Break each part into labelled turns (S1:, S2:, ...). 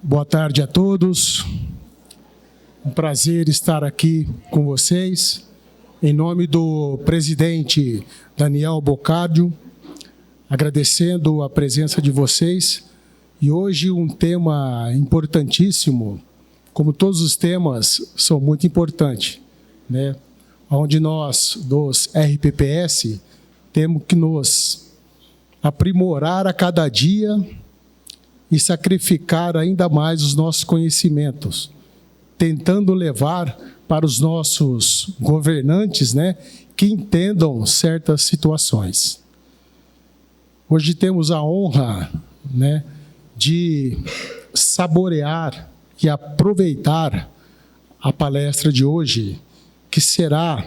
S1: Boa tarde a todos. Um prazer estar aqui com vocês. Em nome do presidente Daniel Bocardio, agradecendo a presença de vocês. E hoje um tema importantíssimo, como todos os temas são muito importantes, né? Onde nós, dos RPPS, temos que nos aprimorar a cada dia e sacrificar ainda mais os nossos conhecimentos, tentando levar para os nossos governantes, né, que entendam certas situações. Hoje temos a honra, né, de saborear e aproveitar a palestra de hoje, que será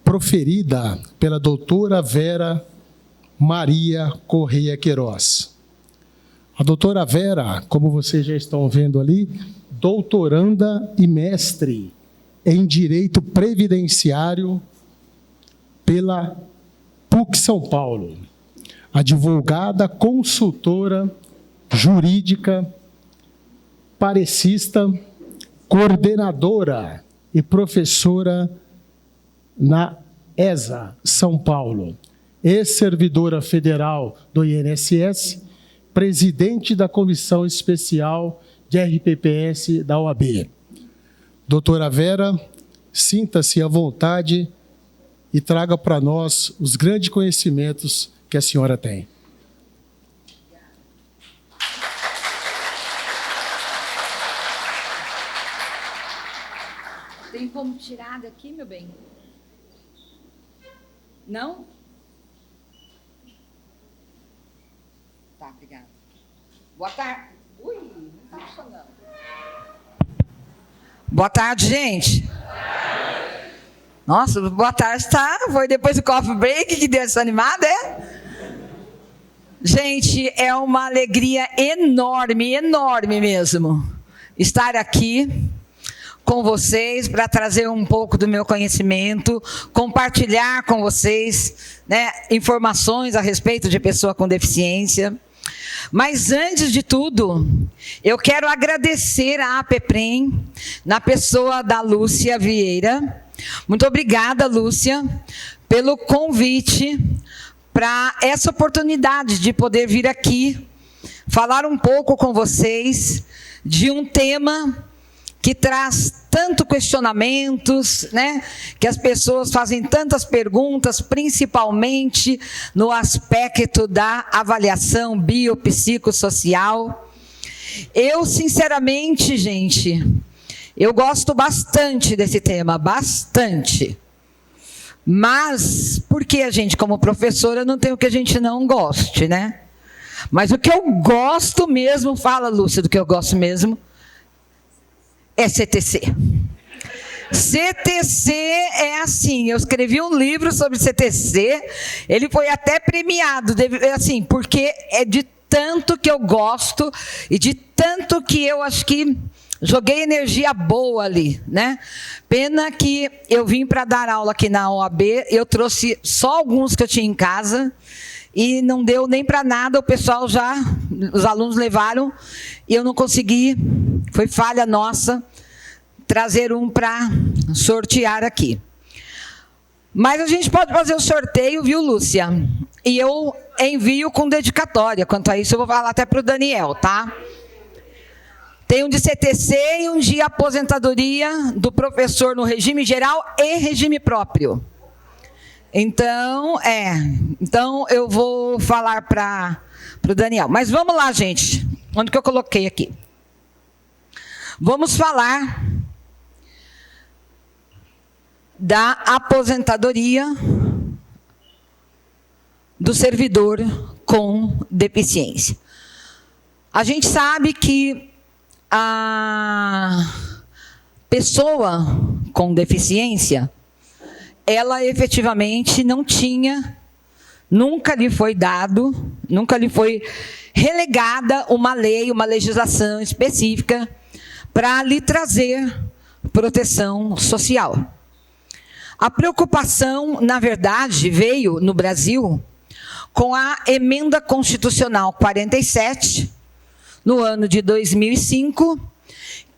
S1: proferida pela doutora Vera Maria Correia Queiroz. A doutora Vera, como vocês já estão vendo ali, doutoranda e mestre em Direito Previdenciário pela PUC São Paulo, advogada, consultora jurídica, parecista, coordenadora e professora na ESA São Paulo, ex-servidora federal do INSS, presidente da Comissão Especial de RPPS da OAB. Doutora Vera, sinta-se à vontade e traga para nós os grandes conhecimentos que a senhora tem.
S2: Tem como tirar daqui, meu bem? Não? Tá, obrigada. Boa tarde. Ui, não tá funcionando. Boa tarde, gente. Nossa, boa tarde, tá? Foi depois do coffee break que deu essa animada, é? Gente, é uma alegria enorme, enorme mesmo, estar aqui com vocês para trazer um pouco do meu conhecimento, compartilhar com vocês, né, informações a respeito de pessoa com deficiência. Mas antes de tudo, eu quero agradecer à APPREM, na pessoa da Lúcia Vieira. Muito obrigada, Lúcia, pelo convite para essa oportunidade de poder vir aqui falar um pouco com vocês de um tema que traz tanto questionamentos, né? Que as pessoas fazem tantas perguntas, principalmente no aspecto da avaliação biopsicossocial. Eu, sinceramente, gente, eu gosto bastante desse tema, bastante. Mas, porque a gente, como professora, não tem o que a gente não goste, né? Mas o que eu gosto mesmo, fala, Lúcia, do que eu gosto mesmo, é CTC. CTC é assim, eu escrevi um livro sobre CTC, ele foi até premiado, assim, porque é de tanto que eu gosto e de tanto que eu acho que joguei energia boa ali, né? Pena que eu vim para dar aula aqui na OAB, eu trouxe só alguns que eu tinha em casa e não deu nem para nada, o pessoal já, os alunos levaram e eu não consegui, foi falha nossa, trazer um para sortear aqui. Mas a gente pode fazer o sorteio, viu, Lúcia? E eu envio com dedicatória. Quanto a isso, eu vou falar até para o Daniel, tá? Tem um de CTC e um de aposentadoria do professor no regime geral e regime próprio. Então, eu vou falar para o Daniel. Mas vamos lá, gente. Onde que eu coloquei aqui? Vamos falar da aposentadoria do servidor com deficiência. A gente sabe que a pessoa com deficiência, ela efetivamente não tinha, nunca lhe foi dado, nunca lhe foi relegada uma lei, uma legislação específica para lhe trazer proteção social. A preocupação, na verdade, veio no Brasil com a Emenda Constitucional 47, no ano de 2005,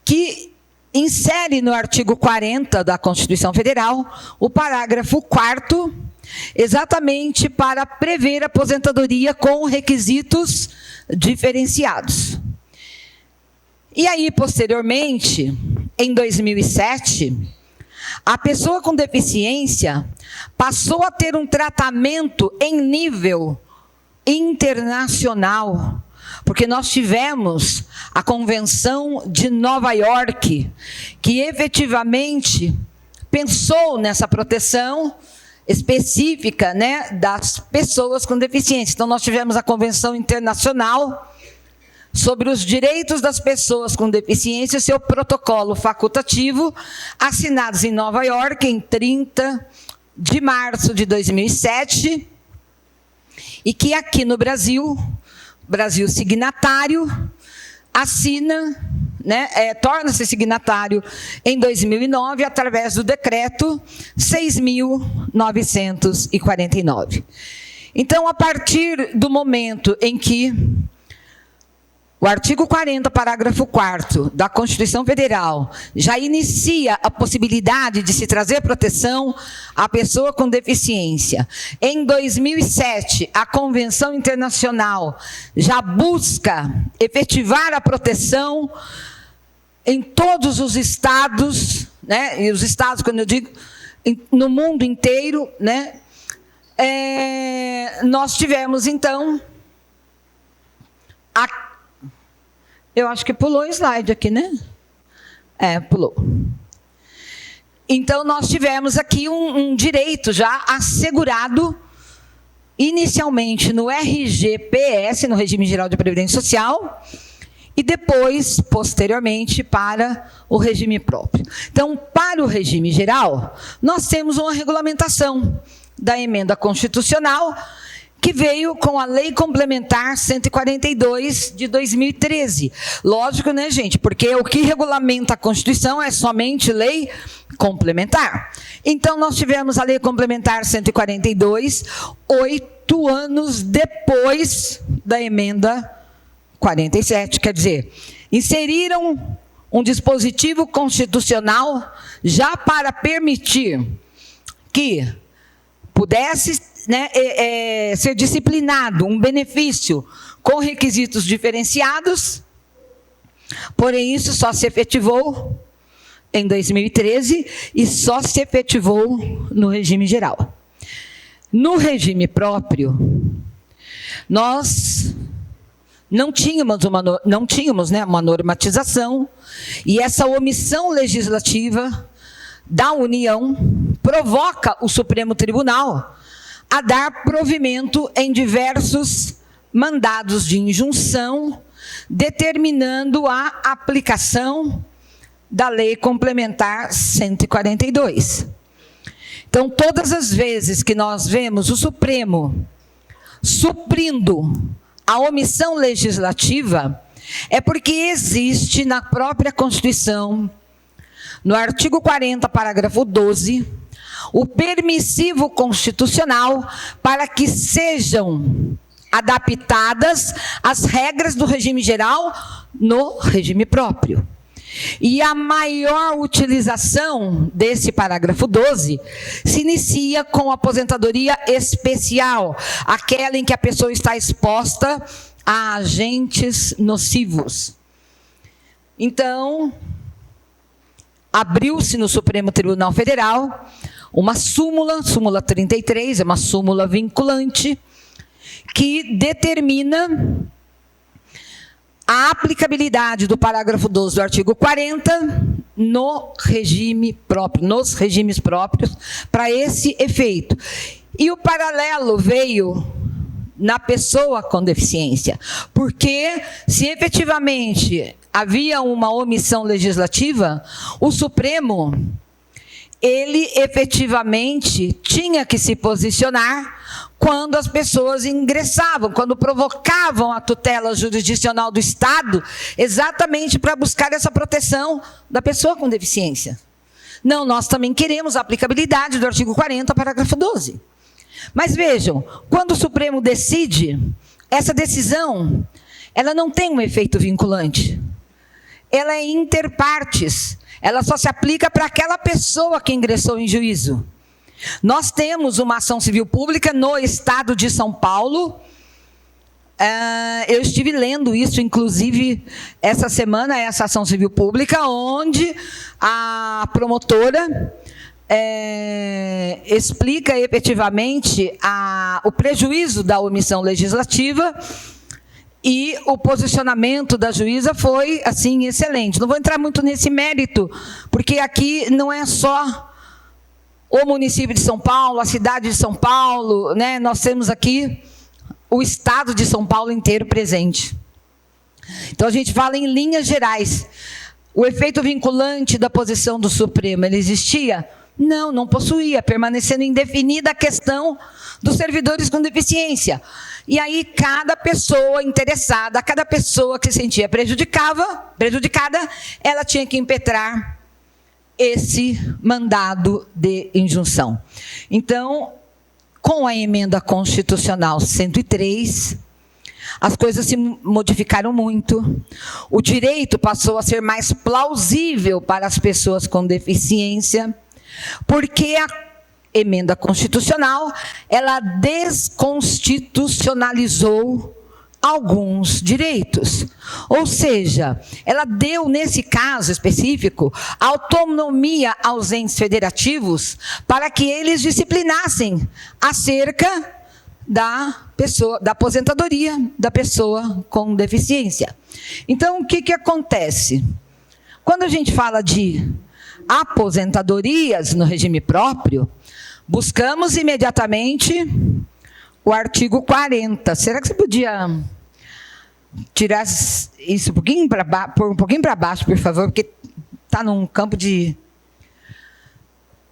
S2: que insere no artigo 40 da Constituição Federal o parágrafo 4º, exatamente para prever aposentadoria com requisitos diferenciados. E aí, posteriormente, em 2007, a pessoa com deficiência passou a ter um tratamento em nível internacional, porque nós tivemos a Convenção de Nova York, que efetivamente pensou nessa proteção específica, né, das pessoas com deficiência. Então, nós tivemos a Convenção Internacional sobre os Direitos das Pessoas com Deficiência, seu protocolo facultativo, assinados em Nova York, em 30 de março de 2007, e que aqui no Brasil signatário, assina, né, torna-se signatário em 2009, através do decreto 6.949. Então, a partir do momento em que o artigo 40, parágrafo 4º da Constituição Federal já inicia a possibilidade de se trazer proteção à pessoa com deficiência. Em 2007, a Convenção Internacional já busca efetivar a proteção em todos os estados, né? E os estados, quando eu digo, no mundo inteiro, né? Nós tivemos, então, eu acho que pulou o slide aqui, né? Pulou. Então, nós tivemos aqui um direito já assegurado, inicialmente no RGPS, no Regime Geral de Previdência Social, e depois, posteriormente, para o regime próprio. Então, para o regime geral, nós temos uma regulamentação da emenda constitucional, que veio com a Lei Complementar 142 de 2013. Lógico, né, gente? Porque o que regulamenta a Constituição é somente lei complementar. Então, nós tivemos a Lei Complementar 142, 8 anos depois da emenda 47. Quer dizer, inseriram um dispositivo constitucional já para permitir que pudesse, né, ser disciplinado um benefício com requisitos diferenciados, porém isso só se efetivou em 2013 e só se efetivou no regime geral. No regime próprio, nós não tínhamos uma normatização, e essa omissão legislativa da União provoca o Supremo Tribunal a dar provimento em diversos mandados de injunção, determinando a aplicação da Lei Complementar 142. Então, todas as vezes que nós vemos o Supremo suprindo a omissão legislativa, é porque existe na própria Constituição, no artigo 40, parágrafo 12, o permissivo constitucional para que sejam adaptadas as regras do regime geral no regime próprio. E a maior utilização desse parágrafo 12 se inicia com a aposentadoria especial, aquela em que a pessoa está exposta a agentes nocivos. Então, abriu-se no Supremo Tribunal Federal uma súmula 33, é uma súmula vinculante, que determina a aplicabilidade do parágrafo 12 do artigo 40 no regime próprio, nos regimes próprios, para esse efeito. E o paralelo veio na pessoa com deficiência, porque se efetivamente havia uma omissão legislativa, o Supremo, ele efetivamente tinha que se posicionar quando as pessoas ingressavam, quando provocavam a tutela jurisdicional do Estado, exatamente para buscar essa proteção da pessoa com deficiência. Não, nós também queremos a aplicabilidade do artigo 40, parágrafo 12. Mas vejam, quando o Supremo decide, essa decisão, ela não tem um efeito vinculante. Ela é inter partes. Ela só se aplica para aquela pessoa que ingressou em juízo. Nós temos uma ação civil pública no estado de São Paulo. Eu estive lendo isso, inclusive, essa semana, essa ação civil pública, onde a promotora explica efetivamente o prejuízo da omissão legislativa, e o posicionamento da juíza foi, assim, excelente. Não vou entrar muito nesse mérito, porque aqui não é só o município de São Paulo, a cidade de São Paulo, né? Nós temos aqui o estado de São Paulo inteiro presente. Então, a gente fala em linhas gerais. O efeito vinculante da posição do Supremo, ele existia? Não, não possuía, permanecendo indefinida a questão dos servidores com deficiência. E aí, cada pessoa interessada, cada pessoa que se sentia prejudicada, ela tinha que impetrar esse mandado de injunção. Então, com a emenda constitucional 103, as coisas se modificaram muito. O direito passou a ser mais plausível para as pessoas com deficiência, porque a emenda constitucional, ela desconstitucionalizou alguns direitos. Ou seja, ela deu, nesse caso específico, autonomia aos entes federativos para que eles disciplinassem acerca da aposentadoria da pessoa com deficiência. Então, o que acontece? Quando a gente fala de aposentadorias no regime próprio, buscamos imediatamente o artigo 40. Será que você podia tirar isso um pouquinho para baixo, por favor, porque está num campo de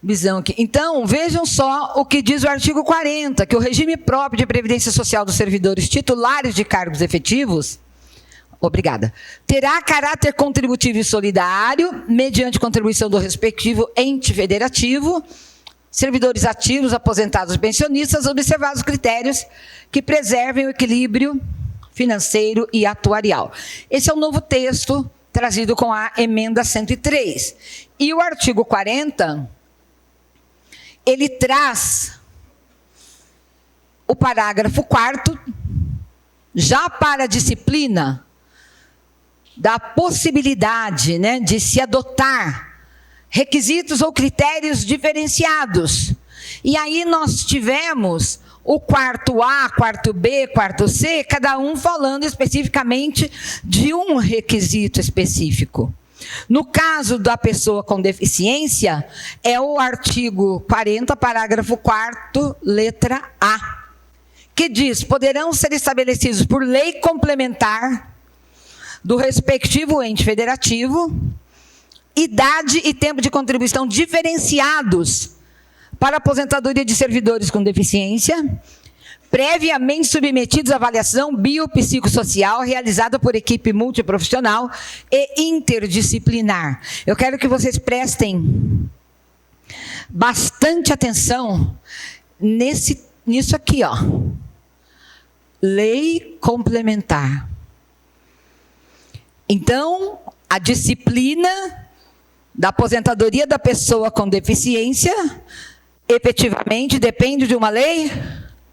S2: visão aqui. Então, vejam só o que diz o artigo 40, que o regime próprio de previdência social dos servidores titulares de cargos efetivos, terá caráter contributivo e solidário, mediante contribuição do respectivo ente federativo, servidores ativos, aposentados e pensionistas, observados critérios que preservem o equilíbrio financeiro e atuarial. Esse é o novo texto trazido com a emenda 103. E o artigo 40, ele traz o parágrafo 4º, já para a disciplina da possibilidade, né, de se adotar requisitos ou critérios diferenciados. E aí nós tivemos o quarto A, quarto B, quarto C, cada um falando especificamente de um requisito específico. No caso da pessoa com deficiência, é o artigo 40, parágrafo 4º, letra A, que diz: poderão ser estabelecidos por lei complementar do respectivo ente federativo idade e tempo de contribuição diferenciados para a aposentadoria de servidores com deficiência, previamente submetidos à avaliação biopsicossocial realizada por equipe multiprofissional e interdisciplinar. Eu quero que vocês prestem bastante atenção nisso aqui, ó. Lei complementar. Então, a disciplina da aposentadoria da pessoa com deficiência, efetivamente, depende de uma lei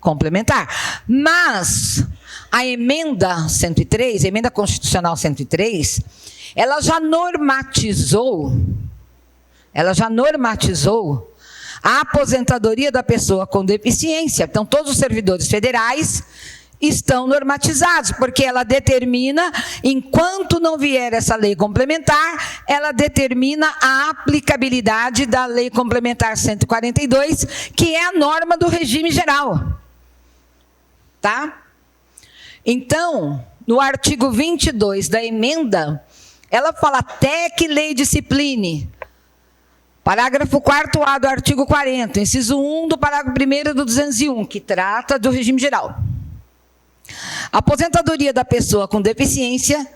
S2: complementar. Mas a emenda 103, a emenda constitucional 103, ela já normatizou a aposentadoria da pessoa com deficiência. Então, todos os servidores federais estão normatizados, porque ela determina, enquanto não vier essa lei complementar, ela determina a aplicabilidade da lei complementar 142, que é a norma do regime geral. Tá? Então, no artigo 22 da emenda, ela fala até que lei discipline. Parágrafo 4º do artigo 40, inciso 1 do parágrafo 1º do 201, que trata do regime geral. A aposentadoria da pessoa com deficiência,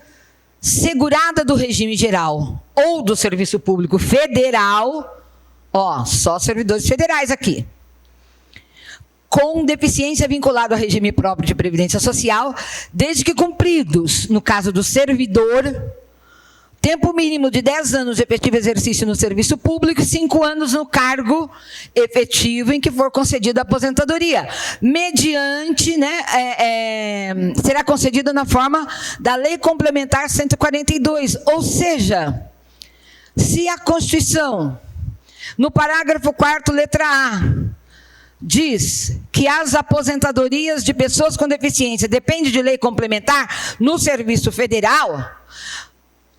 S2: segurada do regime geral ou do serviço público federal, só servidores federais aqui, com deficiência vinculado ao regime próprio de previdência social, desde que cumpridos, no caso do servidor, tempo mínimo de 10 anos de efetivo exercício no serviço público e 5 anos no cargo efetivo em que for concedida a aposentadoria, mediante, será concedida na forma da Lei Complementar 142, ou seja, se a Constituição, no parágrafo 4º, letra A, diz que as aposentadorias de pessoas com deficiência dependem de lei complementar no serviço federal,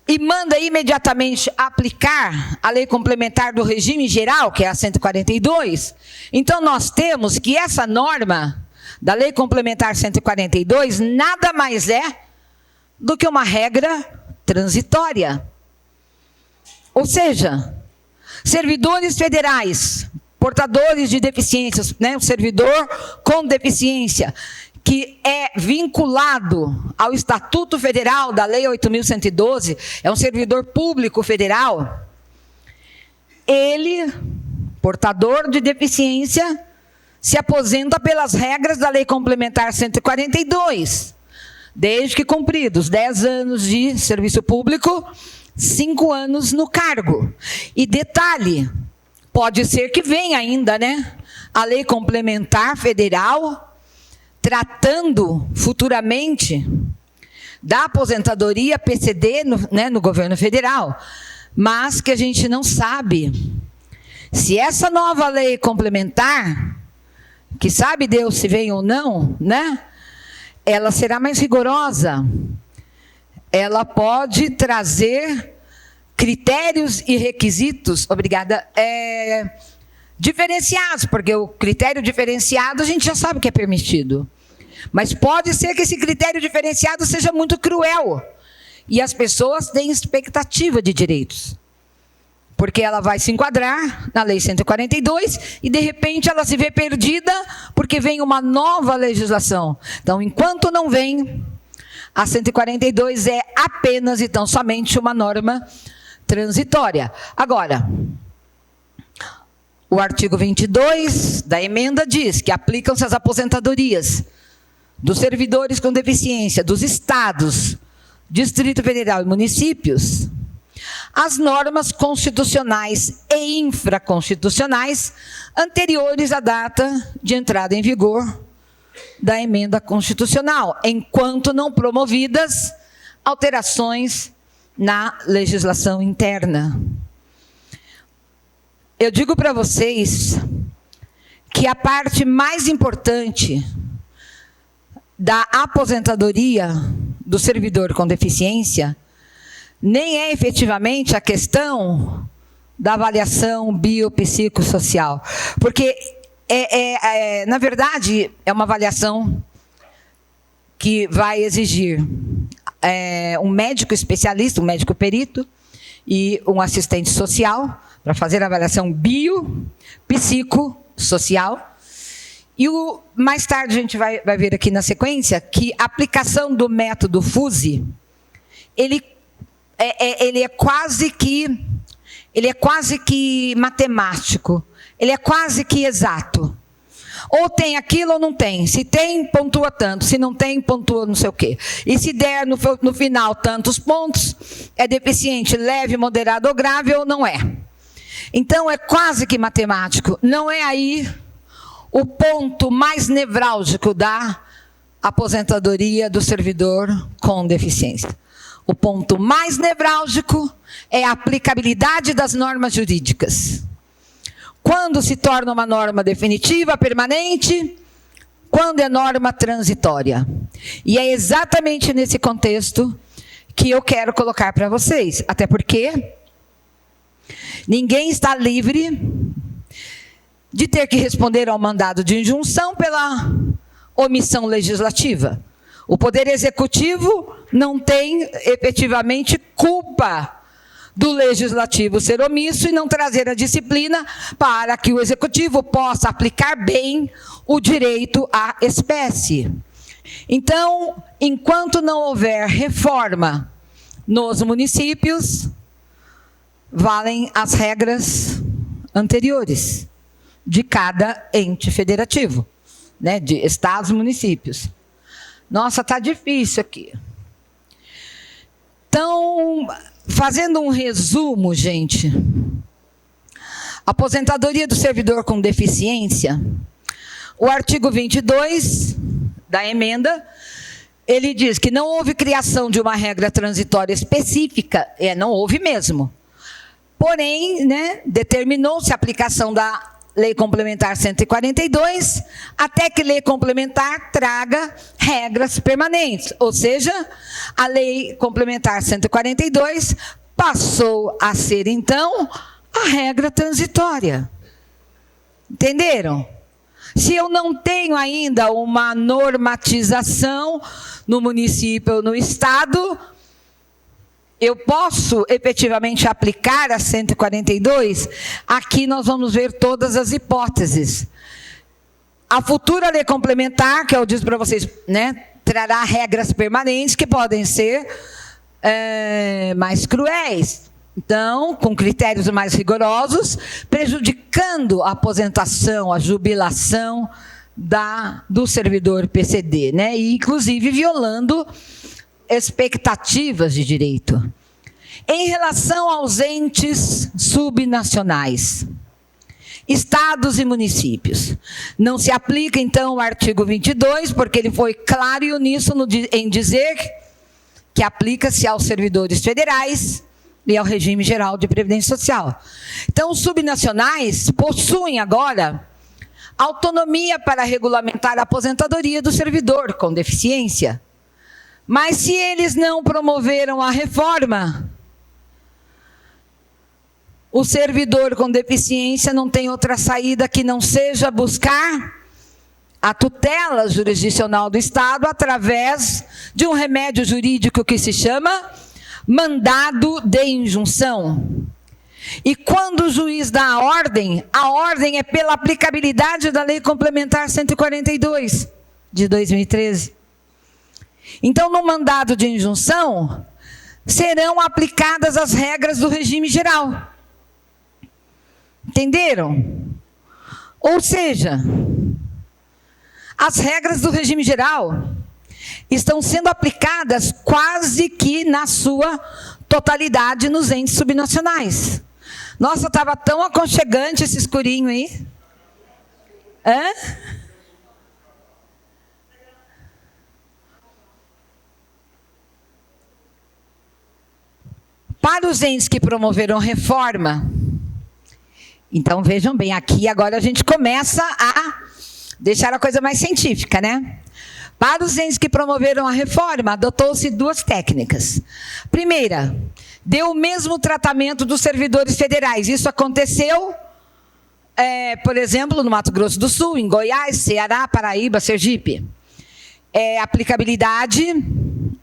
S2: e manda imediatamente aplicar a lei complementar do regime geral, que é a 142, então nós temos que essa norma da lei complementar 142 nada mais é do que uma regra transitória. Ou seja, servidores federais, portadores de deficiências, o servidor com deficiência, que é vinculado ao Estatuto Federal da Lei 8.112, é um servidor público federal, ele, portador de deficiência, se aposenta pelas regras da Lei Complementar 142, desde que cumpridos 10 anos de serviço público, 5 anos no cargo. E detalhe, pode ser que venha ainda, a Lei Complementar Federal, tratando futuramente da aposentadoria PCD no governo federal, mas que a gente não sabe se essa nova lei complementar, que sabe Deus se vem ou não, ela será mais rigorosa, ela pode trazer critérios e requisitos, diferenciados, porque o critério diferenciado a gente já sabe que é permitido. Mas pode ser que esse critério diferenciado seja muito cruel. E as pessoas têm expectativa de direitos. Porque ela vai se enquadrar na Lei 142 e, de repente, ela se vê perdida porque vem uma nova legislação. Então, enquanto não vem, a 142 é apenas e tão somente uma norma transitória. Agora, o artigo 22 da emenda diz que aplicam-se as aposentadorias dos servidores com deficiência dos estados, Distrito Federal e municípios, as normas constitucionais e infraconstitucionais anteriores à data de entrada em vigor da emenda constitucional, enquanto não promovidas alterações na legislação interna. Eu digo para vocês que a parte mais importante da aposentadoria do servidor com deficiência nem é efetivamente a questão da avaliação biopsicossocial, porque na verdade é uma avaliação que vai exigir um médico especialista, um médico perito e um assistente social para fazer a avaliação biopsicossocial. E mais tarde a gente vai ver aqui na sequência que a aplicação do método FUSE, ele é quase que matemático, ele é quase que exato. Ou tem aquilo ou não tem. Se tem, pontua tanto. Se não tem, pontua não sei o quê. E se der no final tantos pontos, é deficiente leve, moderado ou grave ou não é. Então é quase que matemático. Não é aí o ponto mais nevrálgico da aposentadoria do servidor com deficiência. O ponto mais nevrálgico é a aplicabilidade das normas jurídicas. Quando se torna uma norma definitiva, permanente, quando é norma transitória. E é exatamente nesse contexto que eu quero colocar para vocês. Até porque ninguém está livre de ter que responder ao mandado de injunção pela omissão legislativa. O Poder Executivo não tem efetivamente culpa do Legislativo ser omisso e não trazer a disciplina para que o Executivo possa aplicar bem o direito à espécie. Então, enquanto não houver reforma nos municípios, valem as regras anteriores de cada ente federativo. né, de estados e municípios. Nossa, está difícil aqui. Então, fazendo um resumo, gente, aposentadoria do servidor com deficiência, o artigo 22 da emenda, ele diz que não houve criação de uma regra transitória específica, não houve mesmo. Porém, né, determinou-se a aplicação da Lei Complementar 142, até que Lei Complementar traga regras permanentes. Ou seja, a Lei Complementar 142 passou a ser, então, a regra transitória. Entenderam? Se eu não tenho ainda uma normatização no município ou no estado, eu posso efetivamente aplicar a 142? Aqui nós vamos ver todas as hipóteses. A futura lei complementar, que eu disse para vocês, né, trará regras permanentes que podem ser mais cruéis. Então, com critérios mais rigorosos, prejudicando a aposentação, a jubilação do servidor PCD, né? E, inclusive, violando expectativas de direito. Em relação aos entes subnacionais, estados e municípios, não se aplica, então, o artigo 22, porque ele foi claro e uníssono em dizer que aplica-se aos servidores federais e ao regime geral de previdência social. Então, os subnacionais possuem agora autonomia para regulamentar a aposentadoria do servidor com deficiência. Mas se eles não promoveram a reforma, o servidor com deficiência não tem outra saída que não seja buscar a tutela jurisdicional do Estado através de um remédio jurídico que se chama mandado de injunção. E quando o juiz dá a ordem é pela aplicabilidade da Lei Complementar 142 de 2013. Então, no mandado de injunção, serão aplicadas as regras do regime geral. Entenderam? Ou seja, as regras do regime geral estão sendo aplicadas quase que na sua totalidade nos entes subnacionais. Nossa, estava tão aconchegante esse escurinho aí. Para os entes que promoveram reforma, então vejam bem, aqui agora a gente começa a deixar a coisa mais científica, né? Para os entes que promoveram a reforma, adotou-se duas técnicas. Primeira, deu o mesmo tratamento dos servidores federais. Isso aconteceu, por exemplo, no Mato Grosso do Sul, em Goiás, Ceará, Paraíba, Sergipe. Aplicabilidade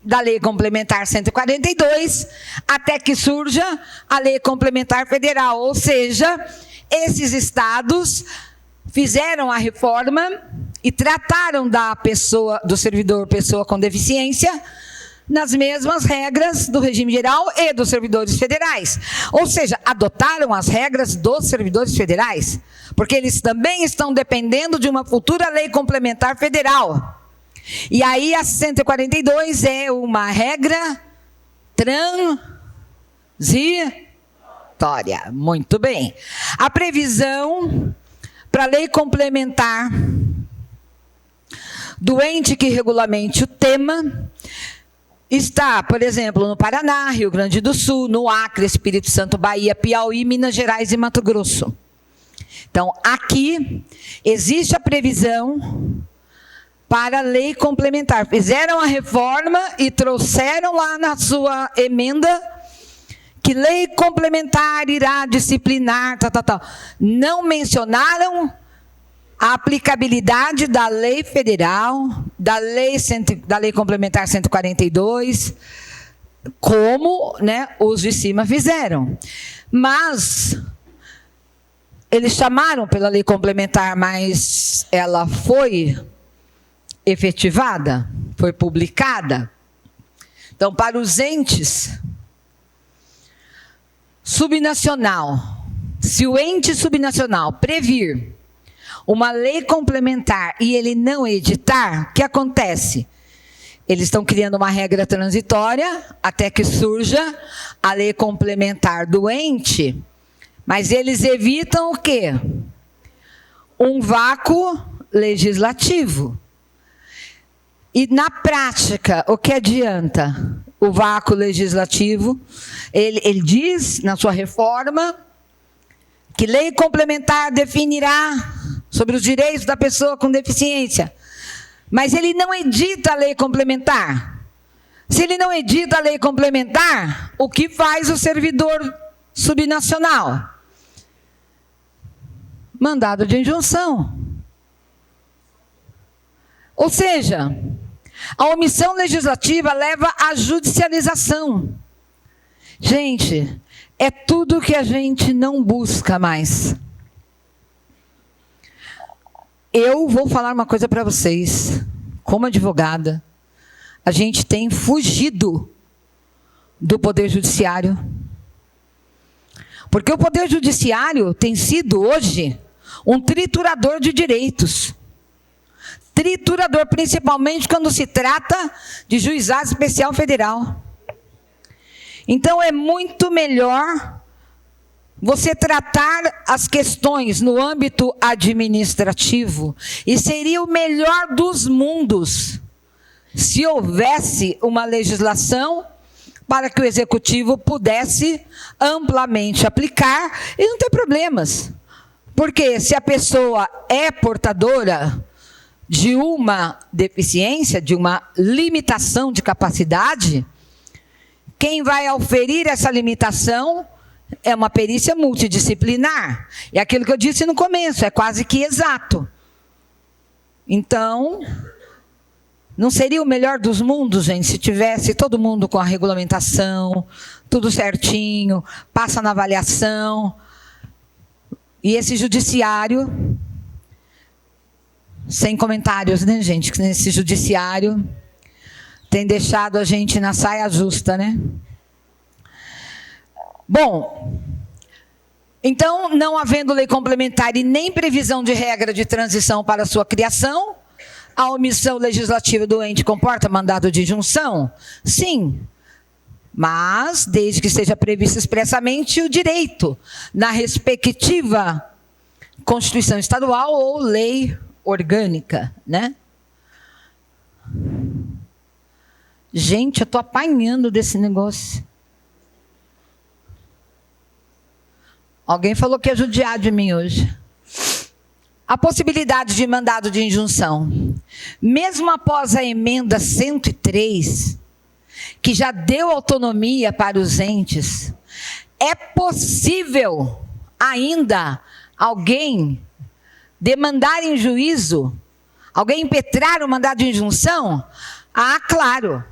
S2: da Lei Complementar 142, até que surja a Lei Complementar Federal. Ou seja, esses estados fizeram a reforma e trataram do servidor pessoa com deficiência nas mesmas regras do regime geral e dos servidores federais. Ou seja, adotaram as regras dos servidores federais, porque eles também estão dependendo de uma futura lei complementar federal. E aí a 142 é uma regra transitória. Muito bem. A previsão para a lei complementar do ente que regulamente o tema está, por exemplo, no Paraná, Rio Grande do Sul, no Acre, Espírito Santo, Bahia, Piauí, Minas Gerais e Mato Grosso. Então, aqui existe a previsão para a lei complementar. Fizeram a reforma e trouxeram lá na sua emenda que lei complementar irá disciplinar, tal. Não mencionaram a aplicabilidade da lei federal, da lei complementar 142, como, né, os de cima fizeram. Mas eles chamaram pela lei complementar, mas ela foi efetivada, foi publicada. Então, para os entes subnacional, se o ente subnacional previr uma lei complementar e ele não editar, o que acontece? Eles estão criando uma regra transitória até que surja a lei complementar do ente, mas eles evitam o quê? Um vácuo legislativo. E na prática, o que adianta o vácuo legislativo? Ele diz na sua reforma que lei complementar definirá sobre os direitos da pessoa com deficiência. Mas ele não edita a lei complementar. Se ele não edita a lei complementar, o que faz o servidor subnacional? Mandado de injunção. Ou seja, a omissão legislativa leva à judicialização. Gente, é tudo que a gente não busca mais. Eu vou falar uma coisa para vocês. Como advogada, a gente tem fugido do Poder Judiciário. Porque o Poder Judiciário tem sido hoje um triturador de direitos. Triturador, principalmente quando se trata de juizado especial federal. Então é muito melhor você tratar as questões no âmbito administrativo, e seria o melhor dos mundos se houvesse uma legislação para que o executivo pudesse amplamente aplicar e não ter problemas. Porque se a pessoa é portadora de uma deficiência, de uma limitação de capacidade, quem vai auferir essa limitação é uma perícia multidisciplinar. É aquilo que eu disse no começo, é quase que exato. Então, não seria o melhor dos mundos, gente, se tivesse todo mundo com a regulamentação, tudo certinho, passa na avaliação, e esse judiciário, sem comentários, né, gente, que esse judiciário tem deixado a gente na saia justa, né? Bom, então, não havendo lei complementar e nem previsão de regra de transição para sua criação, a omissão legislativa do ente comporta mandado de injunção? Sim, mas desde que esteja previsto expressamente o direito na respectiva Constituição Estadual ou lei orgânica, né? Gente, eu estou apanhando desse negócio. Alguém falou que ia judiar de mim hoje. A possibilidade de mandado de injunção, mesmo após a emenda 103, que já deu autonomia para os entes, é possível ainda alguém demandar em juízo, alguém impetrar o mandado de injunção? Ah, claro.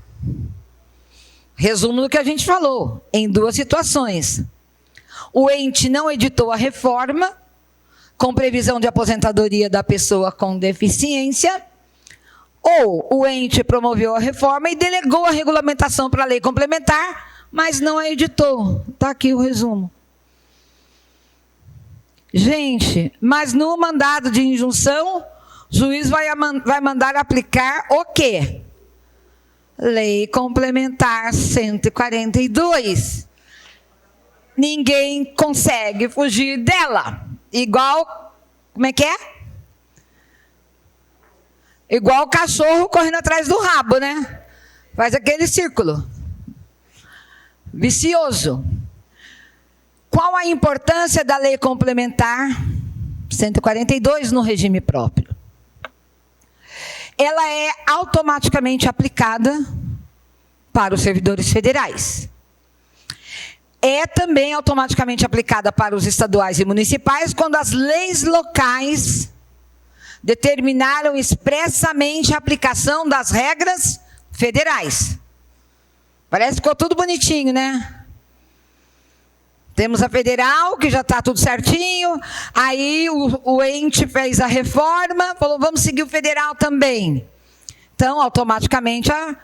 S2: Resumo do que a gente falou, em duas situações. O ente não editou a reforma, com previsão de aposentadoria da pessoa com deficiência, ou o ente promoveu a reforma e delegou a regulamentação para a lei complementar, mas não a editou. Está aqui o resumo. Gente, mas no mandado de injunção, o juiz vai mandar aplicar o quê? Lei complementar 142. Ninguém consegue fugir dela. Igual, como é que é? Igual o cachorro correndo atrás do rabo, né? Faz aquele círculo vicioso. Qual a importância da lei complementar 142 no regime próprio? Ela é automaticamente aplicada para os servidores federais. É também automaticamente aplicada para os estaduais e municipais quando as leis locais determinaram expressamente a aplicação das regras federais. Parece que ficou tudo bonitinho, né? Temos a federal, que já está tudo certinho. Aí o ente fez a reforma, falou, vamos seguir o federal também. Então, automaticamente, a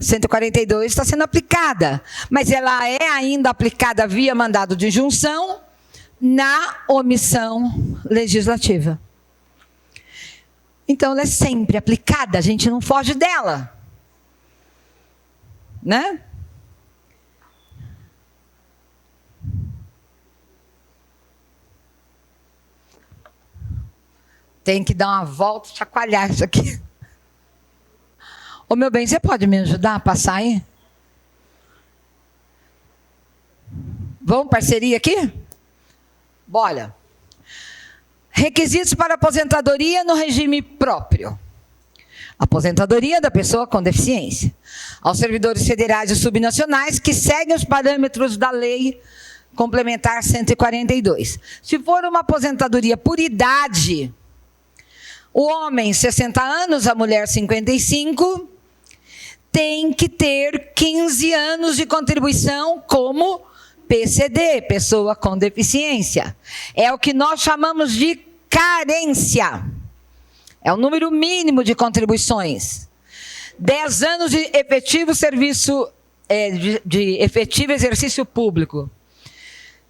S2: 142 está sendo aplicada. Mas ela é ainda aplicada via mandado de injunção na omissão legislativa. Então, ela é sempre aplicada, a gente não foge dela. Né? Tem que dar uma volta, chacoalhar isso aqui. Ô, meu bem, você pode me ajudar a passar aí? Vamos, parceria aqui? Bora. Requisitos para aposentadoria no regime próprio. Aposentadoria da pessoa com deficiência. Aos servidores federais e subnacionais que seguem os parâmetros da Lei Complementar 142. Se for uma aposentadoria por idade, o homem 60 anos, a mulher 55, tem que ter 15 anos de contribuição como PCD, pessoa com deficiência. É o que nós chamamos de carência. É o número mínimo de contribuições. 10 anos de efetivo serviço, de efetivo exercício público.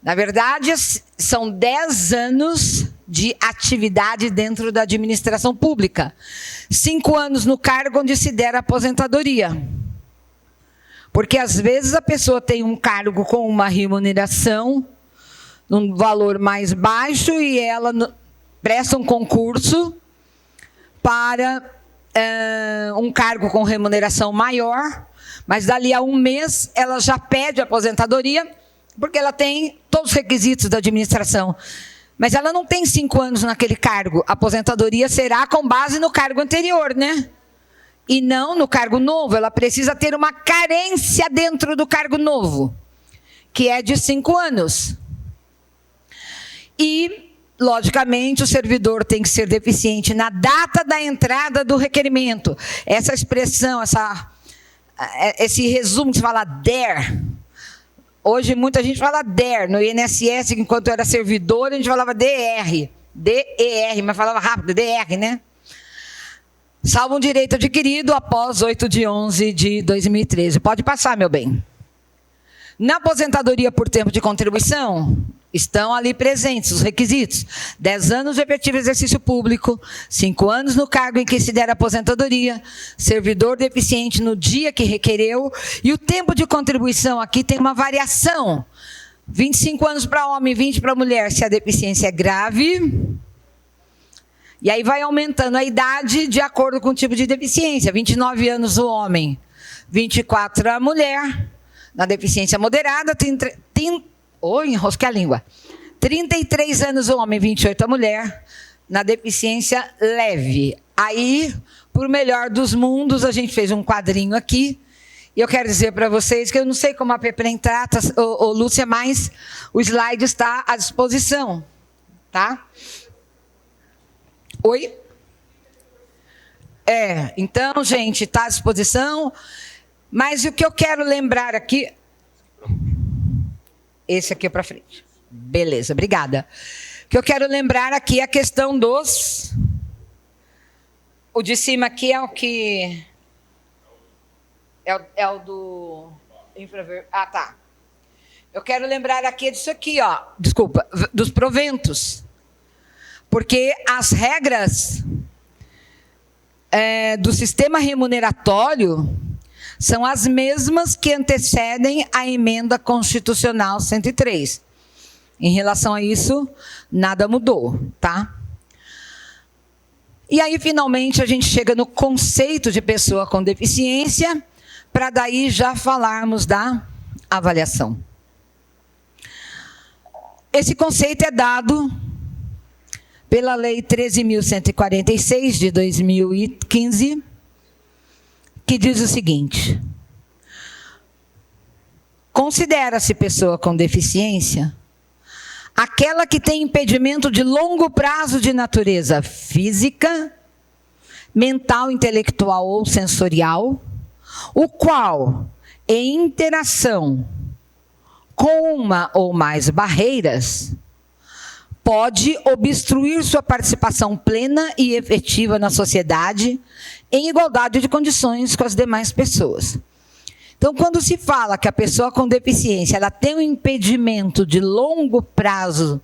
S2: Na verdade, são 10 anos de atividade dentro da administração pública. 5 anos no cargo onde se der aposentadoria. Porque às vezes a pessoa tem um cargo com uma remuneração, um valor mais baixo, e ela presta um concurso para um cargo com remuneração maior, mas dali a um mês ela já pede aposentadoria, porque ela tem todos os requisitos da administração. Mas ela não tem 5 anos naquele cargo. A aposentadoria será com base no cargo anterior, né? E não no cargo novo. Ela precisa ter uma carência dentro do cargo novo, que é de 5 anos. E, logicamente, o servidor tem que ser deficiente na data da entrada do requerimento. Essa expressão, esse resumo que se fala DER. Hoje muita gente fala DER. No INSS, enquanto eu era servidor, a gente falava DR. DER, mas falava rápido, DR, né? Salvo um direito adquirido após 8/11 de 2013. Pode passar, meu bem. Na aposentadoria por tempo de contribuição, estão ali presentes os requisitos. 10 anos de efetivo exercício público, 5 anos no cargo em que se der aposentadoria, servidor deficiente no dia que requereu, e o tempo de contribuição aqui tem uma variação. 25 anos para homem, 20 para mulher, se a deficiência é grave. E aí vai aumentando a idade de acordo com o tipo de deficiência. 29 anos o homem, 24 a mulher. Na deficiência moderada, enrosquei a língua. 33 anos o homem, 28 a mulher. Na deficiência leve. Aí, por melhor dos mundos, a gente fez um quadrinho aqui. E eu quero dizer para vocês que eu não sei como a Peprem trata, Lúcia, mas o slide está à disposição. Tá? Oi? Então, gente, está à disposição. Mas o que eu quero lembrar aqui... Esse aqui é para frente. Beleza, obrigada. O que eu quero lembrar aqui é a questão dos... O de cima aqui é o que... É o do... Ah, tá. Eu quero lembrar aqui disso aqui, ó. Desculpa, dos proventos. Porque as regras do sistema remuneratório são as mesmas que antecedem a emenda constitucional 103. Em relação a isso, nada mudou, tá? E aí, finalmente, a gente chega no conceito de pessoa com deficiência, para daí já falarmos da avaliação. Esse conceito é dado pela Lei 13.146, de 2015, que diz o seguinte: considera-se pessoa com deficiência aquela que tem impedimento de longo prazo de natureza física, mental, intelectual ou sensorial, o qual, em interação com uma ou mais barreiras, pode obstruir sua participação plena e efetiva na sociedade, em igualdade de condições com as demais pessoas. Então, quando se fala que a pessoa com deficiência ela tem um impedimento de longo prazo,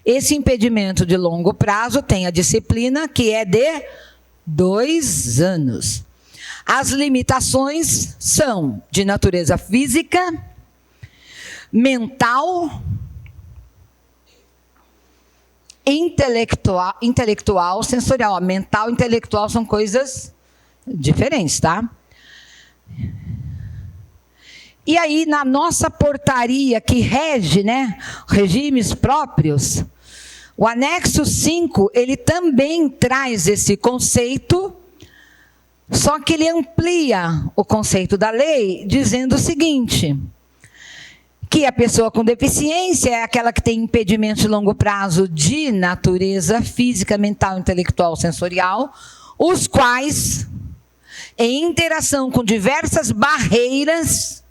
S2: esse impedimento de longo prazo tem a disciplina que é de 2 anos. As limitações são de natureza física, mental, intelectual, sensorial. Mental e intelectual são coisas diferentes, tá? E aí, na nossa portaria que rege, né, regimes próprios, o anexo 5, ele também traz esse conceito, só que ele amplia o conceito da lei, dizendo o seguinte, que a pessoa com deficiência é aquela que tem impedimento de longo prazo de natureza física, mental, intelectual, sensorial, os quais, em interação com diversas barreiras,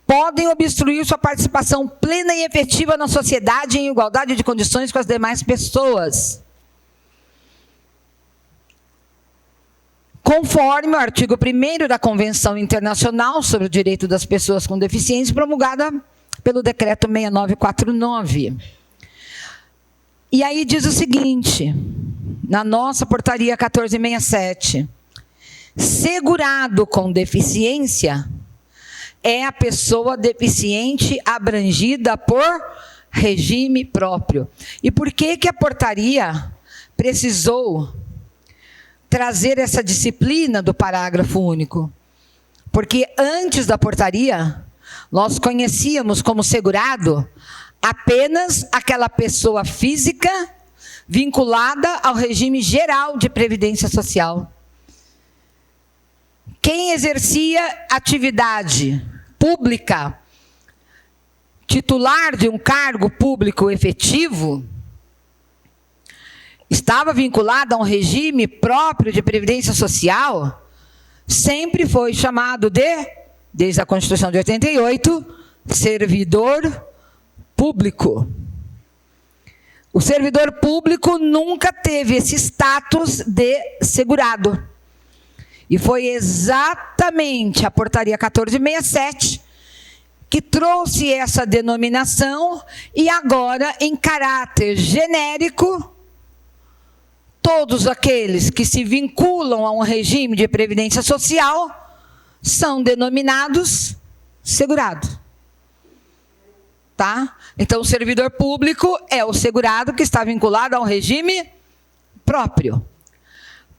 S2: podem obstruir sua participação plena e efetiva na sociedade em igualdade de condições com as demais pessoas. Conforme o artigo 1º da Convenção Internacional sobre o Direito das Pessoas com Deficiência, promulgada pelo Decreto 6949. E aí diz o seguinte, na nossa portaria 1467, segurado com deficiência é a pessoa deficiente abrangida por regime próprio. E por que a portaria precisou trazer essa disciplina do parágrafo único? Porque antes da portaria, nós conhecíamos como segurado apenas aquela pessoa física vinculada ao regime geral de previdência social. Quem exercia atividade pública, titular de um cargo público efetivo, estava vinculado a um regime próprio de previdência social, sempre foi chamado desde a Constituição de 88, servidor público. O servidor público nunca teve esse status de segurado. E foi exatamente a portaria 1467 que trouxe essa denominação e agora, em caráter genérico, todos aqueles que se vinculam a um regime de previdência social são denominados segurado. Tá? Então, o servidor público é o segurado que está vinculado a um regime próprio.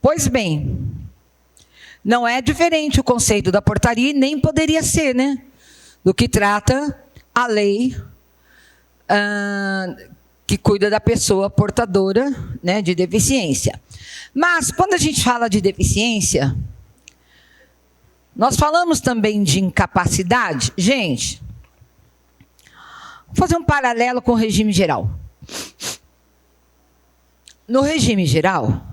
S2: Pois bem, não é diferente o conceito da portaria, nem poderia ser, né? Do que trata a lei que cuida da pessoa portadora, né, de deficiência. Mas, quando a gente fala de deficiência, nós falamos também de incapacidade. Gente, vou fazer um paralelo com o regime geral. No regime geral,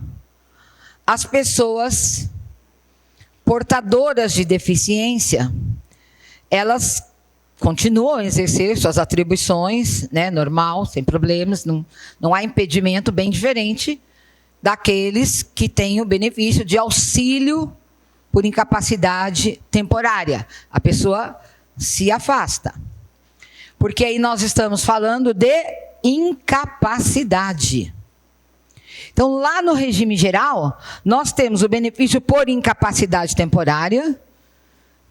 S2: as pessoas portadoras de deficiência, elas continuam a exercer suas atribuições, né, normal, sem problemas, não há impedimento, bem diferente daqueles que têm o benefício de auxílio por incapacidade temporária. A pessoa se afasta. Porque aí nós estamos falando de incapacidade. Então, lá no regime geral, nós temos o benefício por incapacidade temporária,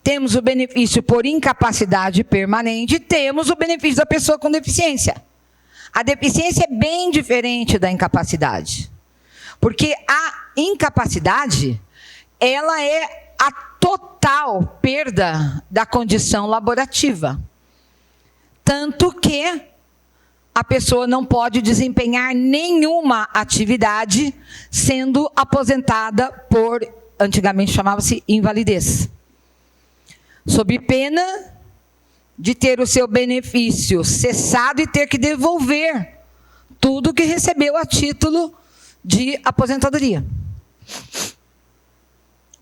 S2: temos o benefício por incapacidade permanente, temos o benefício da pessoa com deficiência. A deficiência é bem diferente da incapacidade. Porque a incapacidade, ela é a total perda da condição laborativa. Tanto que a pessoa não pode desempenhar nenhuma atividade sendo aposentada por, antigamente chamava-se invalidez. Sob pena de ter o seu benefício cessado e ter que devolver tudo que recebeu a título de aposentadoria.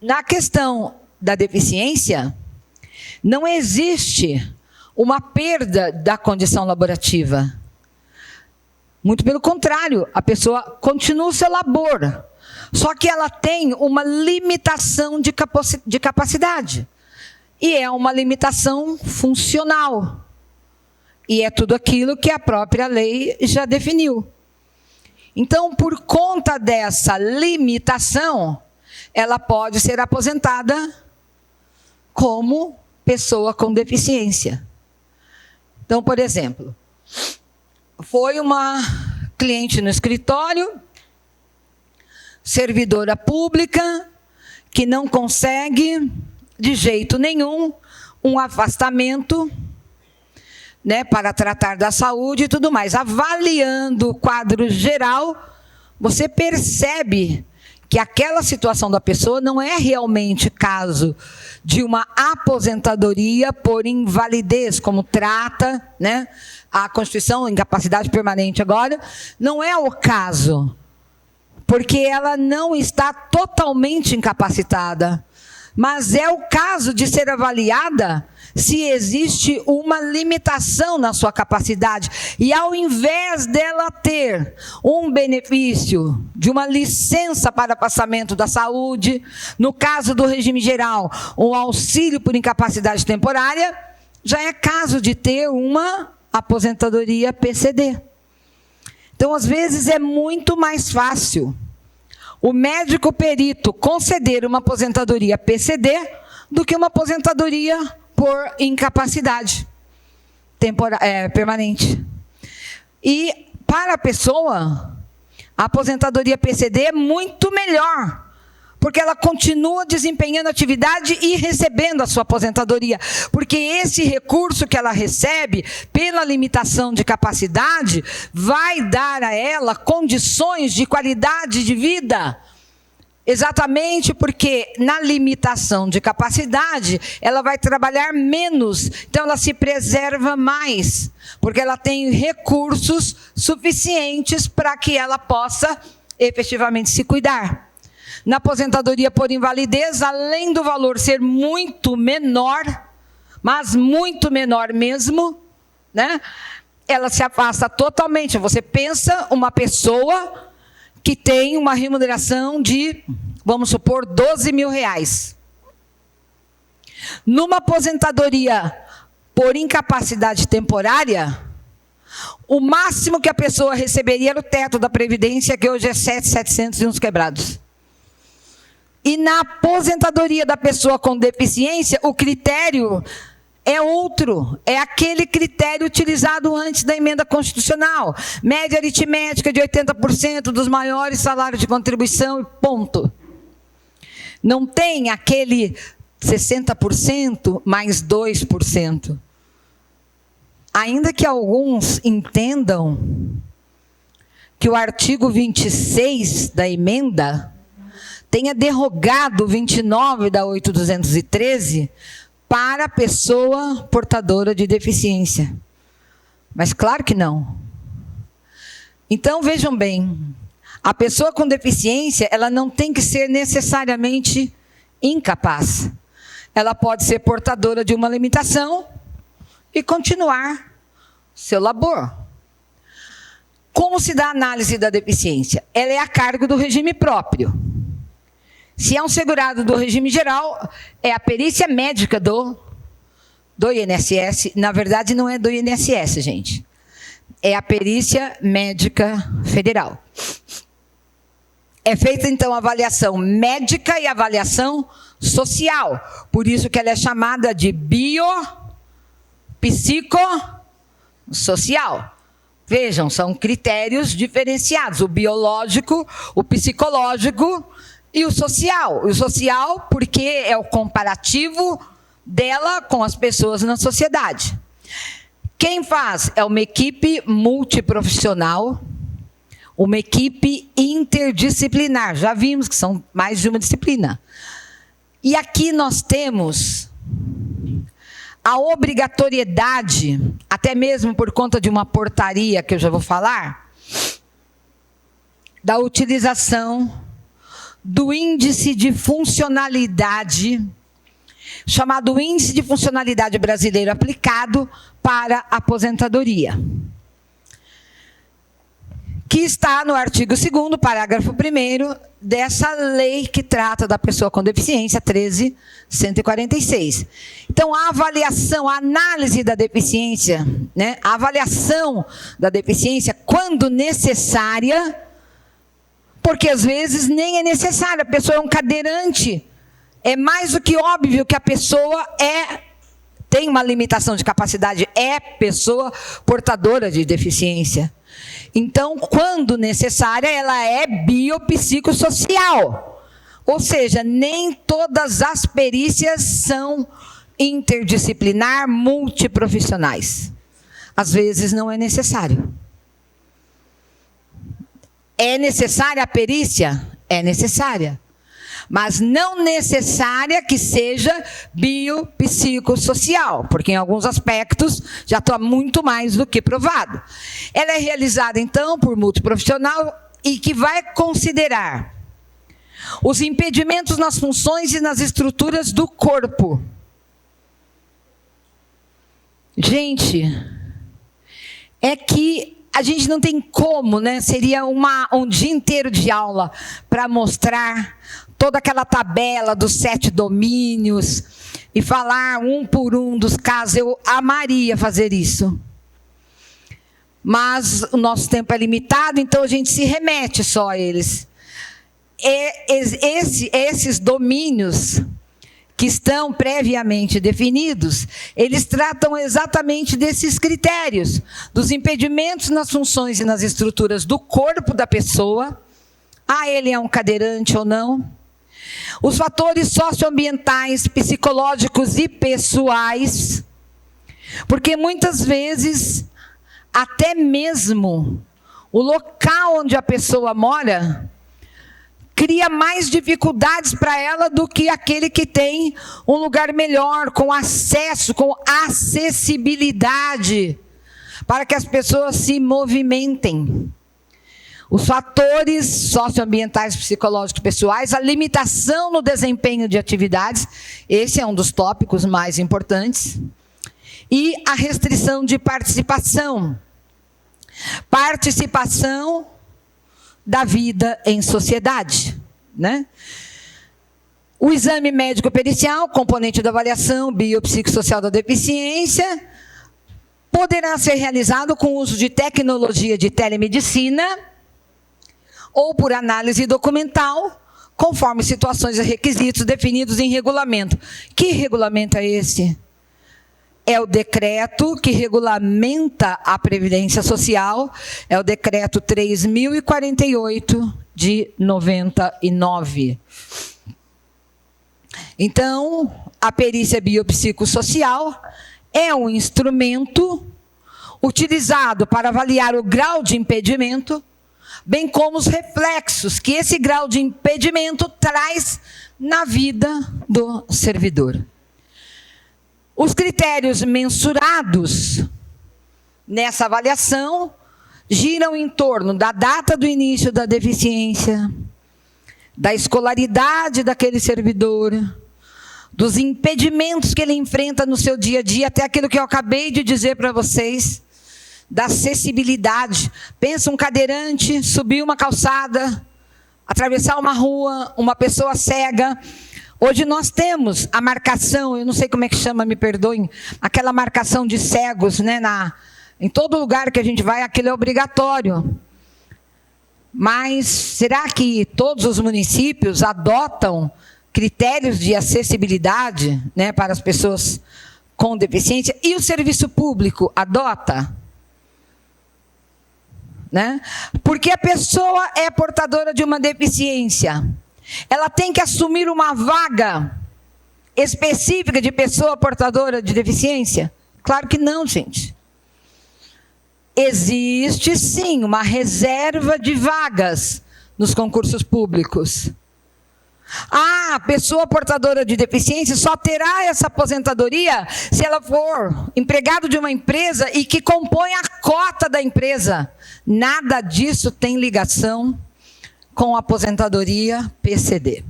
S2: Na questão da deficiência, não existe uma perda da condição laborativa. Muito pelo contrário, a pessoa continua o seu labor, só que ela tem uma limitação de capacidade. E é uma limitação funcional. E é tudo aquilo que a própria lei já definiu. Então, por conta dessa limitação, ela pode ser aposentada como pessoa com deficiência. Então, por exemplo, foi uma cliente no escritório, servidora pública, que não consegue, de jeito nenhum, um afastamento, né, para tratar da saúde e tudo mais. Avaliando o quadro geral, você percebe que aquela situação da pessoa não é realmente caso de uma aposentadoria por invalidez, como trata, né, a Constituição, incapacidade permanente agora, não é o caso, porque ela não está totalmente incapacitada, mas é o caso de ser avaliada se existe uma limitação na sua capacidade. E ao invés dela ter um benefício de uma licença para passamento da saúde, no caso do regime geral, um auxílio por incapacidade temporária, já é caso de ter uma aposentadoria PCD. Então, às vezes, é muito mais fácil o médico perito conceder uma aposentadoria PCD do que uma aposentadoria por incapacidade permanente. E para a pessoa, a aposentadoria PCD é muito melhor, porque ela continua desempenhando atividade e recebendo a sua aposentadoria, porque esse recurso que ela recebe, pela limitação de capacidade, vai dar a ela condições de qualidade de vida. Exatamente porque na limitação de capacidade, ela vai trabalhar menos, então ela se preserva mais, porque ela tem recursos suficientes para que ela possa efetivamente se cuidar. Na aposentadoria por invalidez, além do valor ser muito menor, mas muito menor mesmo, né? Ela se afasta totalmente. Você pensa uma pessoa que tem uma remuneração de, vamos supor, R$12.000. Numa aposentadoria por incapacidade temporária, o máximo que a pessoa receberia era o teto da Previdência, que hoje é 7.700 e uns quebrados. E na aposentadoria da pessoa com deficiência, o critério é outro, é aquele critério utilizado antes da emenda constitucional. Média aritmética de 80% dos maiores salários de contribuição e ponto. Não tem aquele 60% mais 2%. Ainda que alguns entendam que o artigo 26 da emenda tenha derrogado o 29 da 8.213 para a pessoa portadora de deficiência. Mas claro que não. Então, vejam bem, a pessoa com deficiência, ela não tem que ser necessariamente incapaz. Ela pode ser portadora de uma limitação e continuar seu labor. Como se dá a análise da deficiência? Ela é a cargo do regime próprio. Se é um segurado do regime geral, é a perícia médica do INSS. Na verdade, não é do INSS, gente. É a perícia médica federal. É feita, então, a avaliação médica e avaliação social. Por isso que ela é chamada de biopsicossocial. Vejam, são critérios diferenciados. O biológico, o psicológico e o social. O social porque é o comparativo dela com as pessoas na sociedade. Quem faz? É uma equipe multiprofissional, uma equipe interdisciplinar. Já vimos que são mais de uma disciplina. E aqui nós temos a obrigatoriedade, até mesmo por conta de uma portaria que eu já vou falar, da utilização do índice de funcionalidade, chamado Índice de Funcionalidade Brasileiro aplicado para aposentadoria, que está no artigo 2º, parágrafo 1º, dessa lei que trata da pessoa com deficiência, 13.146. Então, a avaliação, a análise da deficiência, né, a avaliação da deficiência, quando necessária, Porque às vezes nem é necessário, a pessoa é um cadeirante. É mais do que óbvio que a pessoa tem uma limitação de capacidade, é pessoa portadora de deficiência. Então, quando necessária, ela é biopsicossocial. Ou seja, nem todas as perícias são interdisciplinar, multiprofissionais. Às vezes não é necessário. É necessária a perícia? É necessária. Mas não necessária que seja biopsicossocial, porque em alguns aspectos já está muito mais do que provado. Ela é realizada, então, por multiprofissional e que vai considerar os impedimentos nas funções e nas estruturas do corpo. Gente, é que a gente não tem como, né? Seria um dia inteiro de aula para mostrar toda aquela tabela dos 7 domínios e falar um por um dos casos. Eu amaria fazer isso. Mas o nosso tempo é limitado, então a gente se remete só a eles. Esses domínios que estão previamente definidos, eles tratam exatamente desses critérios, dos impedimentos nas funções e nas estruturas do corpo da pessoa. Ele é um cadeirante ou não? Os fatores socioambientais, psicológicos e pessoais, porque muitas vezes, até mesmo o local onde a pessoa mora cria mais dificuldades para ela do que aquele que tem um lugar melhor, com acesso, com acessibilidade, para que as pessoas se movimentem. Os fatores socioambientais, psicológicos e pessoais, a limitação no desempenho de atividades, esse é um dos tópicos mais importantes, e a restrição de participação. Participação da vida em sociedade, né? O exame médico-pericial, componente da avaliação biopsicossocial da deficiência, poderá ser realizado com o uso de tecnologia de telemedicina ou por análise documental, conforme situações e requisitos definidos em regulamento. Que regulamento é esse? É o decreto que regulamenta a Previdência Social, é o decreto 3.048 de 99. Então, a perícia biopsicossocial é um instrumento utilizado para avaliar o grau de impedimento, bem como os reflexos que esse grau de impedimento traz na vida do servidor. Os critérios mensurados nessa avaliação giram em torno da data do início da deficiência, da escolaridade daquele servidor, dos impedimentos que ele enfrenta no seu dia a dia, até aquilo que eu acabei de dizer para vocês, da acessibilidade. Pensa um cadeirante subir uma calçada, atravessar uma rua, uma pessoa cega. Hoje nós temos a marcação, eu não sei como é que chama, me perdoem, aquela marcação de cegos, né, em todo lugar que a gente vai, aquilo é obrigatório. Mas será que todos os municípios adotam critérios de acessibilidade, né, para as pessoas com deficiência? E o serviço público adota? Né? Porque a pessoa é portadora de uma deficiência. Ela tem que assumir uma vaga específica de pessoa portadora de deficiência? Claro que não, gente. Existe, sim, uma reserva de vagas nos concursos públicos. A pessoa portadora de deficiência só terá essa aposentadoria se ela for empregado de uma empresa e que compõe a cota da empresa. Nada disso tem ligação com a aposentadoria PCD.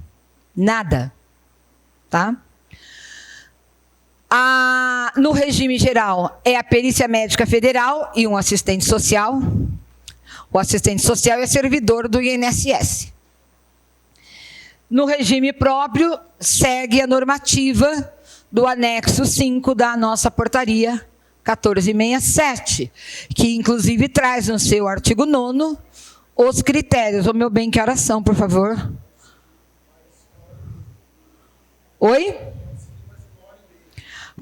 S2: Nada. Tá? No regime geral, é a perícia médica federal e um assistente social. O assistente social é servidor do INSS. No regime próprio, segue a normativa do anexo 5 da nossa portaria 1467, que inclusive traz no seu artigo 9º os critérios. Ô meu bem, que horas são, por favor? Oi?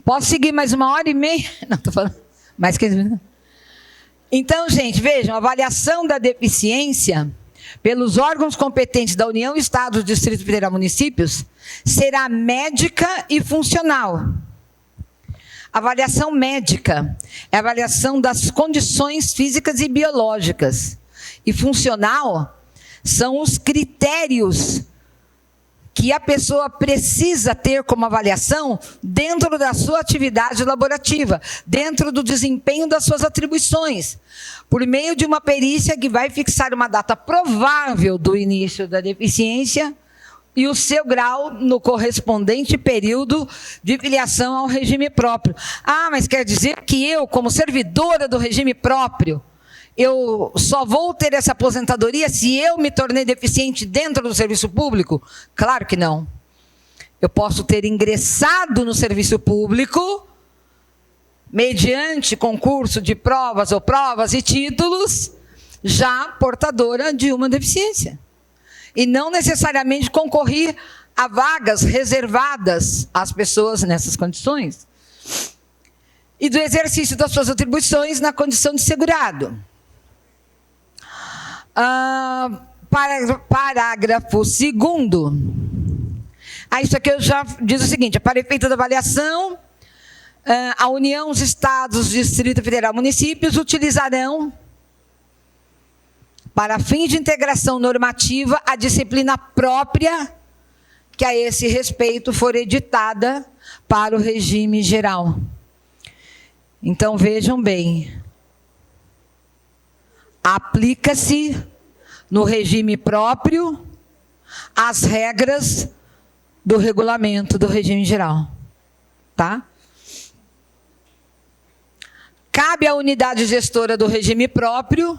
S2: Posso seguir mais 1h30? Não, estou falando mais 15 minutos. Então, gente, vejam, a avaliação da deficiência pelos órgãos competentes da União, Estados, Distrito Federal, Municípios, será médica e funcional. Avaliação médica é a avaliação das condições físicas e biológicas. E funcional são os critérios que a pessoa precisa ter como avaliação dentro da sua atividade laborativa, dentro do desempenho das suas atribuições, por meio de uma perícia que vai fixar uma data provável do início da deficiência e o seu grau no correspondente período de filiação ao regime próprio. Ah, mas quer dizer que eu, como servidora do regime próprio, eu só vou ter essa aposentadoria se eu me tornei deficiente dentro do serviço público? Claro que não. Eu posso ter ingressado no serviço público mediante concurso de provas ou provas e títulos, já portadora de uma deficiência. E não necessariamente concorrer a vagas reservadas às pessoas nessas condições. E do exercício das suas atribuições na condição de segurado. Parágrafo 2º. Isso aqui eu já diz o seguinte: para efeito da avaliação, a União, os Estados, Distrito Federal, Municípios utilizarão, para fins de integração normativa, a disciplina própria que a esse respeito for editada para o regime geral. Então, vejam bem, aplica-se no regime próprio as regras do regulamento do regime geral, tá? Cabe à unidade gestora do regime próprio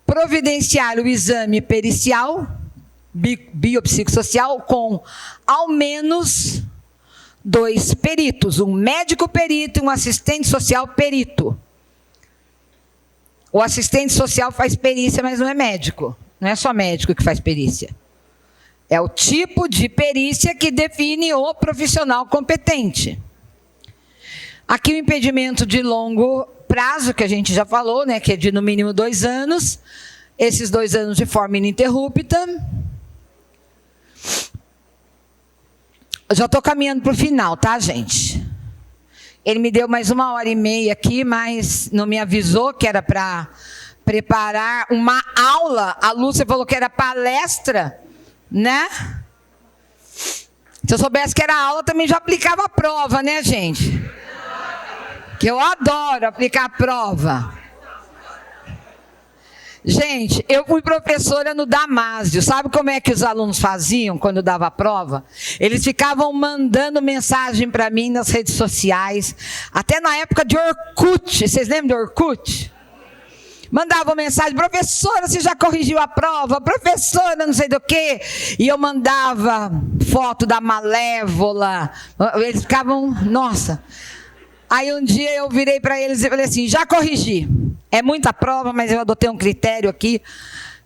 S2: providenciar o exame pericial, biopsicossocial, com ao menos 2 peritos, um médico perito e um assistente social perito. O assistente social faz perícia, mas não é médico. Não é só médico que faz perícia. É o tipo de perícia que define o profissional competente. Aqui o impedimento de longo prazo, que a gente já falou, né, que é de no mínimo 2 anos. Esses 2 anos de forma ininterrupta. Eu já estou caminhando para o final, tá, gente? Ele me deu mais 1h30 aqui, mas não me avisou que era para preparar uma aula. A Lúcia falou que era palestra, né? Se eu soubesse que era aula, também já aplicava a prova, né, gente? Que eu adoro aplicar a prova. Gente, eu fui professora no Damásio. Sabe como é que os alunos faziam quando dava a prova? Eles ficavam mandando mensagem para mim nas redes sociais. Até na época de Orkut. Vocês lembram de Orkut? Mandavam mensagem: professora, você já corrigiu a prova? Professora, não sei do quê. E eu mandava foto da Malévola. Eles ficavam, nossa. Aí um dia eu virei para eles e falei assim: já corrigi. É muita prova, mas eu adotei um critério aqui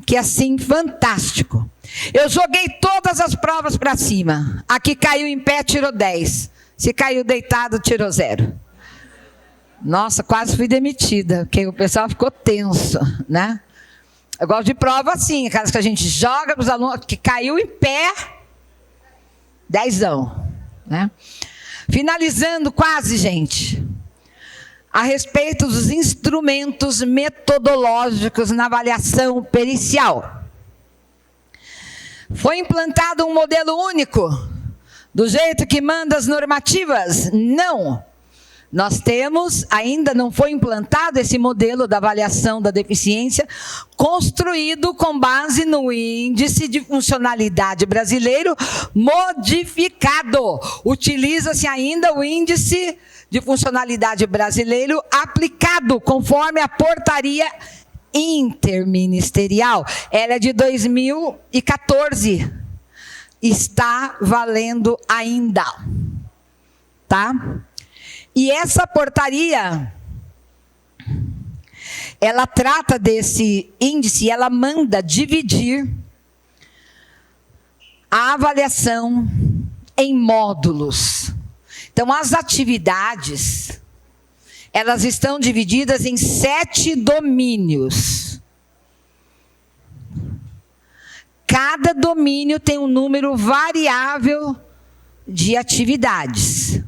S2: que é assim, fantástico. Eu joguei todas as provas para cima. Aqui caiu em pé, tirou 10. Se caiu deitado, tirou 0. Nossa, quase fui demitida, porque o pessoal ficou tenso, né? Eu gosto de prova assim, aquelas que a gente joga para os alunos, que caiu em pé, 10ão, né? Finalizando quase, gente, a respeito dos instrumentos metodológicos na avaliação pericial. Foi implantado um modelo único, do jeito que manda as normativas? Não. Nós temos, ainda não foi implantado esse modelo da avaliação da deficiência, construído com base no Índice de Funcionalidade Brasileiro modificado. Utiliza-se ainda o Índice de Funcionalidade Brasileiro aplicado, conforme a portaria interministerial. Ela é de 2014. Está valendo ainda. Tá? E essa portaria, ela trata desse índice e ela manda dividir a avaliação em módulos. Então, as atividades, elas estão divididas em 7 domínios. Cada domínio tem um número variável de atividades,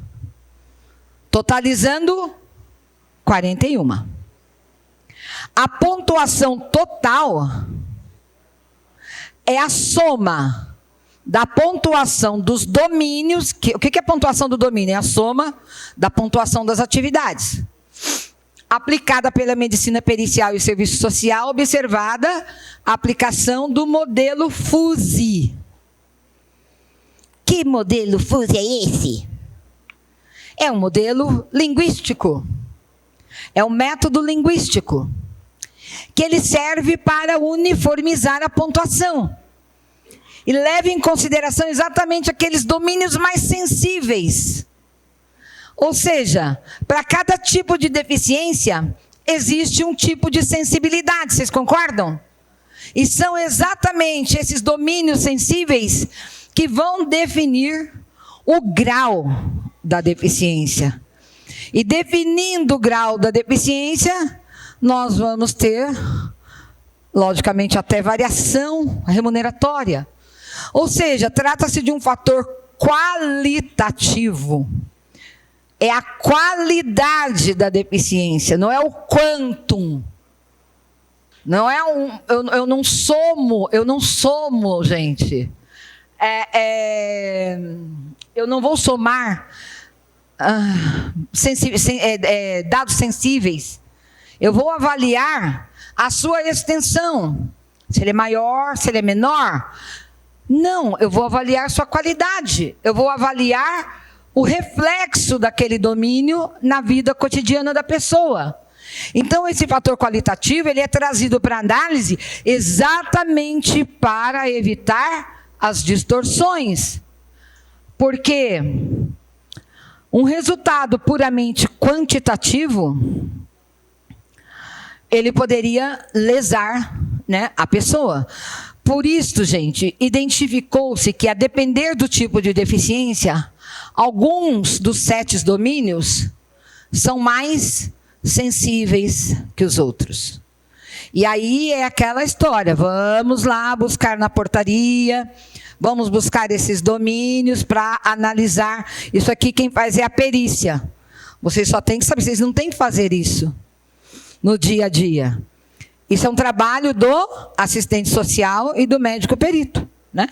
S2: totalizando 41. A pontuação total é a soma da pontuação dos domínios. O que é a pontuação do domínio? É a soma da pontuação das atividades. Aplicada pela medicina pericial e serviço social, observada a aplicação do modelo FUSE. Que modelo FUSE é esse? É um modelo linguístico. É um método linguístico que ele serve para uniformizar a pontuação e leva em consideração exatamente aqueles domínios mais sensíveis. Ou seja, para cada tipo de deficiência, existe um tipo de sensibilidade, vocês concordam? E são exatamente esses domínios sensíveis que vão definir o grau da deficiência. E definindo o grau da deficiência, nós vamos ter, logicamente, até variação remuneratória. Ou seja, trata-se de um fator qualitativo. É a qualidade da deficiência, não é o quantum. Não é eu não somo, gente. Eu não vou somar dados sensíveis. Eu vou avaliar a sua extensão. Se ele é maior, se ele é menor. Não, eu vou avaliar sua qualidade. Eu vou avaliar o reflexo daquele domínio na vida cotidiana da pessoa. Então, esse fator qualitativo, ele é trazido para análise exatamente para evitar as distorções. Porque um resultado puramente quantitativo, ele poderia lesar, né, a pessoa. Por isso, gente, identificou-se que, a depender do tipo de deficiência, alguns dos 7 domínios são mais sensíveis que os outros. E aí é aquela história, vamos lá buscar na portaria, vamos buscar esses domínios para analisar. Isso aqui quem faz é a perícia. Vocês só têm que saber, vocês não têm que fazer isso no dia a dia. Isso é um trabalho do assistente social e do médico perito, né?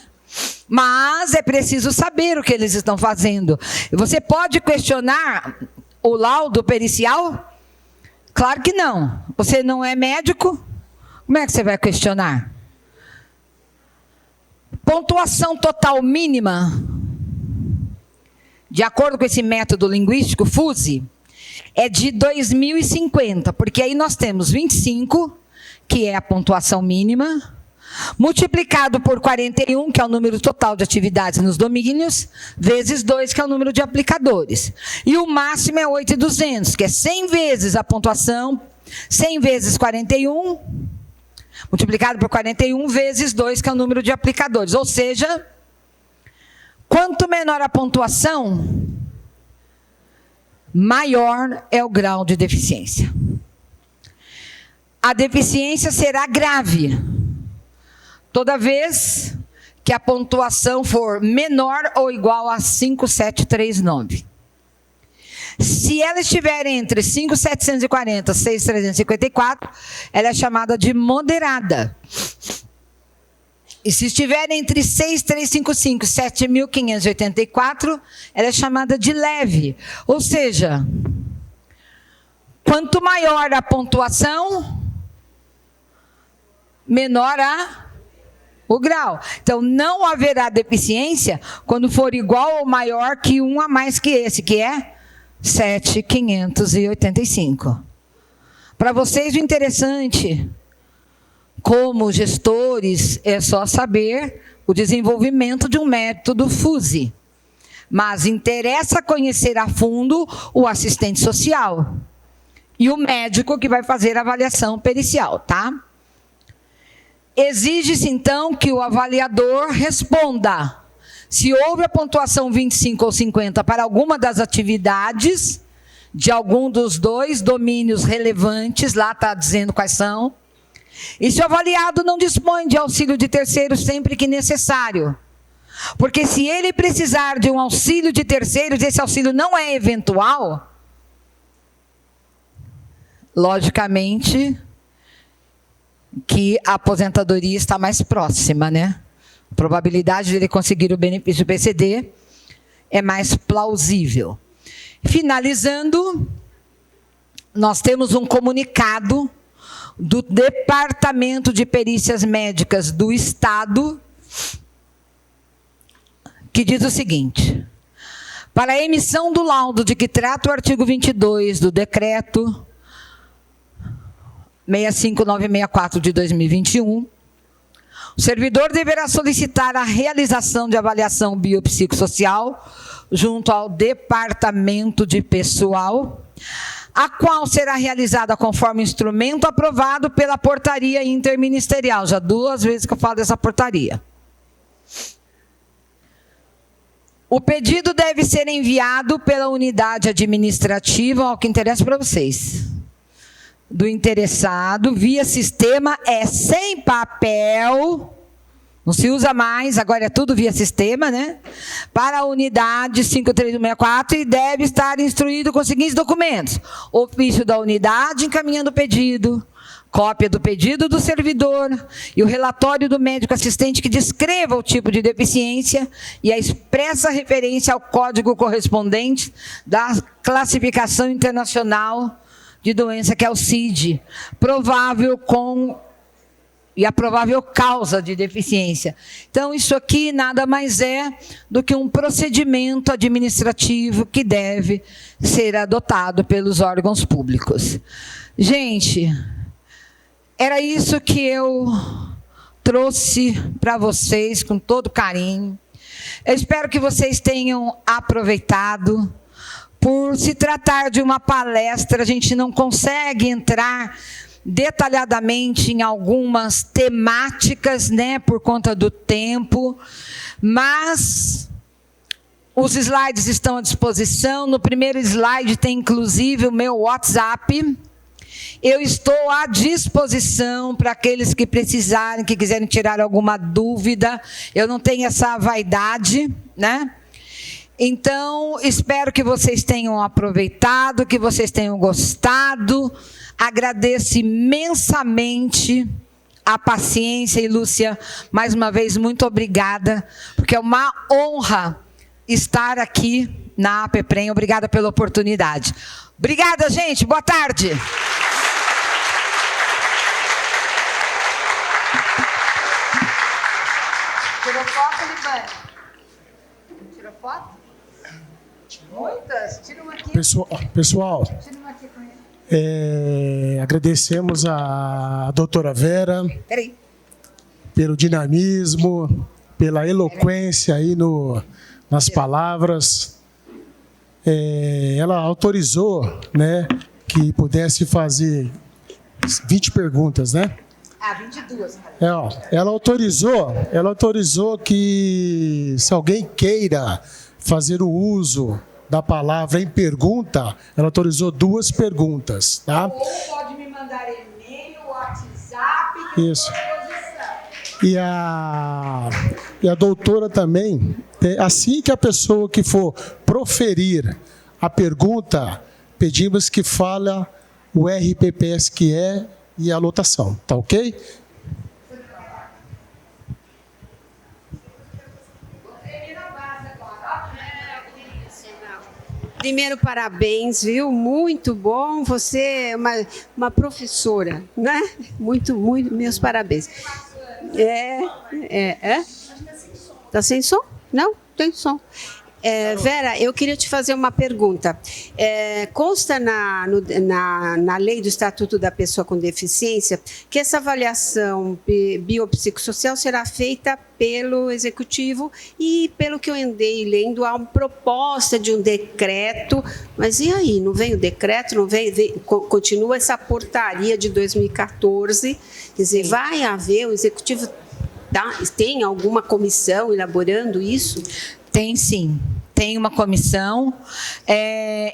S2: Mas é preciso saber o que eles estão fazendo. Você pode questionar o laudo pericial? Claro que não. Você não é médico? Como é que você vai questionar? Pontuação total mínima, de acordo com esse método linguístico, FUSE, é de 2050, porque aí nós temos 25, que é a pontuação mínima, multiplicado por 41, que é o número total de atividades nos domínios, vezes 2, que é o número de aplicadores. E o máximo é 8.200, que é 100 vezes a pontuação, 100 vezes 41, multiplicado por 41, vezes 2, que é o número de aplicadores. Ou seja, quanto menor a pontuação, maior é o grau de deficiência. A deficiência será grave toda vez que a pontuação for menor ou igual a 5.739. Se ela estiver entre 5.740 e 6.354, ela é chamada de moderada. E se estiver entre 6.355 e 7.584, ela é chamada de leve. Ou seja, quanto maior a pontuação, menor o grau. Então, não haverá deficiência quando for igual ou maior que um a mais que esse, que é 7.585. Para vocês, o interessante, como gestores, é só saber o desenvolvimento de um método FUSE. Mas interessa conhecer a fundo o assistente social e o médico que vai fazer a avaliação pericial, tá? Exige-se, então, que o avaliador responda se houve a pontuação 25 ou 50 para alguma das atividades de algum dos dois domínios relevantes, lá está dizendo quais são, e se o avaliado não dispõe de auxílio de terceiros sempre que necessário. Porque se ele precisar de um auxílio de terceiros, esse auxílio não é eventual, logicamente que a aposentadoria está mais próxima, né? A probabilidade de ele conseguir o benefício PCD é mais plausível. Finalizando, nós temos um comunicado do Departamento de Perícias Médicas do Estado, que diz o seguinte: para a emissão do laudo de que trata o artigo 22 do decreto 65964 de 2021, o servidor deverá solicitar a realização de avaliação biopsicossocial junto ao Departamento de Pessoal, a qual será realizada conforme instrumento aprovado pela portaria interministerial. Já 2 vezes que eu falo dessa portaria. O pedido deve ser enviado pela unidade administrativa, ao que interessa para vocês, do interessado, via sistema, sem papel, não se usa mais, agora é tudo via sistema, né? Para a unidade 53164 e deve estar instruído com os seguintes documentos: ofício da unidade encaminhando o pedido, cópia do pedido do servidor e o relatório do médico assistente que descreva o tipo de deficiência e a expressa referência ao código correspondente da classificação internacional de doença, que é o CID, e a provável causa de deficiência. Então, isso aqui nada mais é do que um procedimento administrativo que deve ser adotado pelos órgãos públicos. Gente, era isso que eu trouxe para vocês com todo carinho. Eu espero que vocês tenham aproveitado. Por se tratar de uma palestra, a gente não consegue entrar detalhadamente em algumas temáticas, né, por conta do tempo, mas os slides estão à disposição. No primeiro slide tem inclusive o meu WhatsApp. Eu estou à disposição para aqueles que precisarem, que quiserem tirar alguma dúvida. Eu não tenho essa vaidade, né? Então, espero que vocês tenham aproveitado, que vocês tenham gostado. Agradeço imensamente a paciência. E, Lúcia, mais uma vez, muito obrigada, porque é uma honra estar aqui na APPREM. Obrigada pela oportunidade. Obrigada, gente. Boa tarde. Tirou foto, Libane? Tirou foto? Muitas? Tira uma aqui.
S1: Pessoal,
S2: Tira uma aqui com ele.
S1: Agradecemos a doutora Vera pelo dinamismo, pela eloquência aí nas palavras. Ela autorizou, né, que pudesse fazer 20 perguntas, né?
S2: 22.
S1: Ela autorizou que, se alguém queira fazer o uso da palavra em pergunta, ela autorizou 2 perguntas, tá?
S2: Ou pode me mandar e-mail, WhatsApp.
S1: Isso. E a doutora também, assim que a pessoa que for proferir a pergunta, pedimos que fale o RPPS que é e a lotação, tá ok?
S3: Primeiro, parabéns, viu? Muito bom. Você é uma professora, né? Muito, meus parabéns. Tá sem som? Não, tem som. Vera, eu queria te fazer uma pergunta. Consta na lei do Estatuto da Pessoa com Deficiência que essa avaliação biopsicossocial será feita pelo Executivo e, pelo que eu andei lendo, há uma proposta de um decreto, mas e aí? Não vem o decreto? Não vem, continua essa portaria de 2014? Quer dizer, vai haver, o Executivo tem alguma comissão elaborando isso?
S2: Tem sim, tem uma comissão,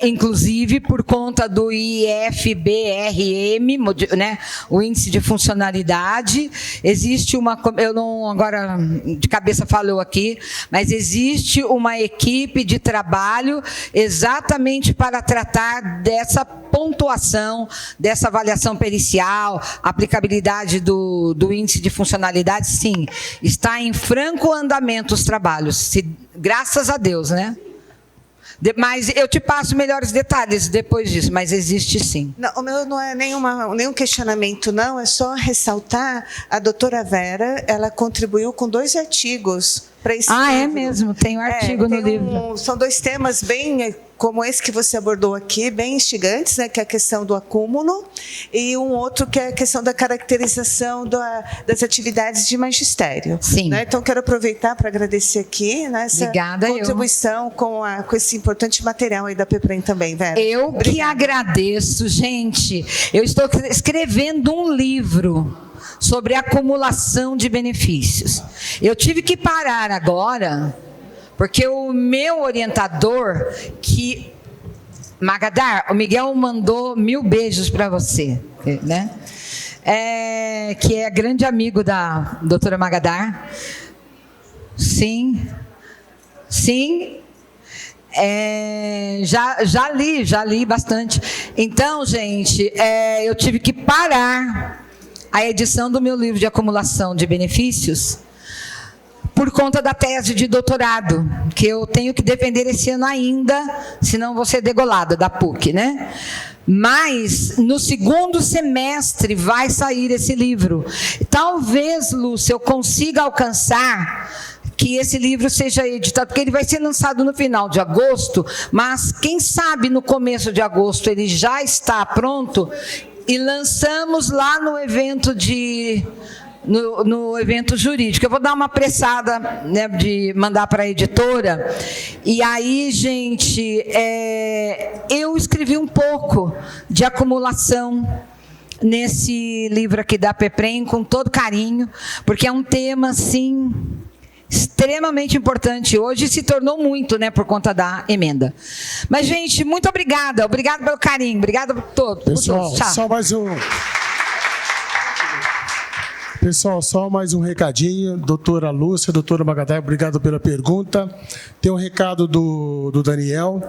S2: inclusive por conta do IFBRM, né, o Índice de Funcionalidade, existe uma, eu não agora de cabeça falou aqui, mas existe uma equipe de trabalho exatamente para tratar dessa pontuação, dessa avaliação pericial, aplicabilidade do Índice de Funcionalidade, sim, está em franco andamento os trabalhos, graças a Deus, né? Mas eu te passo melhores detalhes depois disso, mas existe sim.
S4: Não, o meu não é nenhum questionamento, não, é só ressaltar, a doutora Vera, ela contribuiu com 2 artigos para esse livro.
S2: É mesmo, tem um artigo no livro.
S4: São 2 temas bem como esse que você abordou aqui, bem instigantes, né, que é a questão do acúmulo, e um outro que é a questão da caracterização das atividades de magistério.
S2: Sim.
S4: Né? Então, quero aproveitar para agradecer aqui, né, essa contribuição com esse importante material aí da PEPREM também, Vera.
S2: Eu que agradeço, gente. Eu estou escrevendo um livro sobre acumulação de benefícios. Eu tive que parar agora, porque o meu orientador, Magadar, o Miguel mandou 1000 beijos para você, né? Que é grande amigo da doutora Magadar. Sim. Já li bastante. Então, gente, eu tive que parar a edição do meu livro de acumulação de benefícios por conta da tese de doutorado, que eu tenho que defender esse ano ainda, senão vou ser degolada da PUC, né? Mas, no 2º semestre, vai sair esse livro. Talvez, Lúcia, eu consiga alcançar que esse livro seja editado, porque ele vai ser lançado no final de agosto, mas, quem sabe, no começo de agosto, ele já está pronto, e lançamos lá no evento no evento jurídico. Eu vou dar uma apressada, né, de mandar para a editora. E aí, gente, eu escrevi um pouco de acumulação nesse livro aqui da PEPREM, com todo carinho, porque é um tema, assim, extremamente importante hoje, e se tornou muito, né, por conta da emenda. Mas, gente, muito obrigada. Obrigada pelo carinho. Obrigada por todos.
S1: Pessoal, só mais um recadinho. Doutora Lúcia, doutora Magadar, obrigado pela pergunta. Tem um recado do Daniel.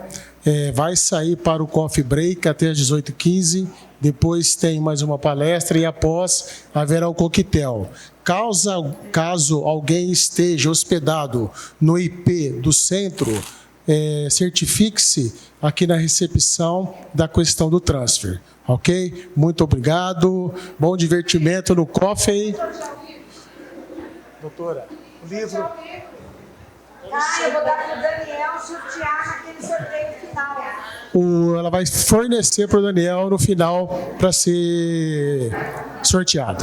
S1: Vai sair para o coffee break até às 18h15. Depois tem mais uma palestra e após haverá o coquetel. Caso alguém esteja hospedado no IP do centro, certifique-se aqui na recepção da questão do transfer. Ok? Muito obrigado. Bom divertimento no coffee. Doutora, o livro...
S2: Eu vou dar para o Daniel sortear naquele sorteio final.
S1: Ela vai fornecer para o Daniel no final para ser sorteado.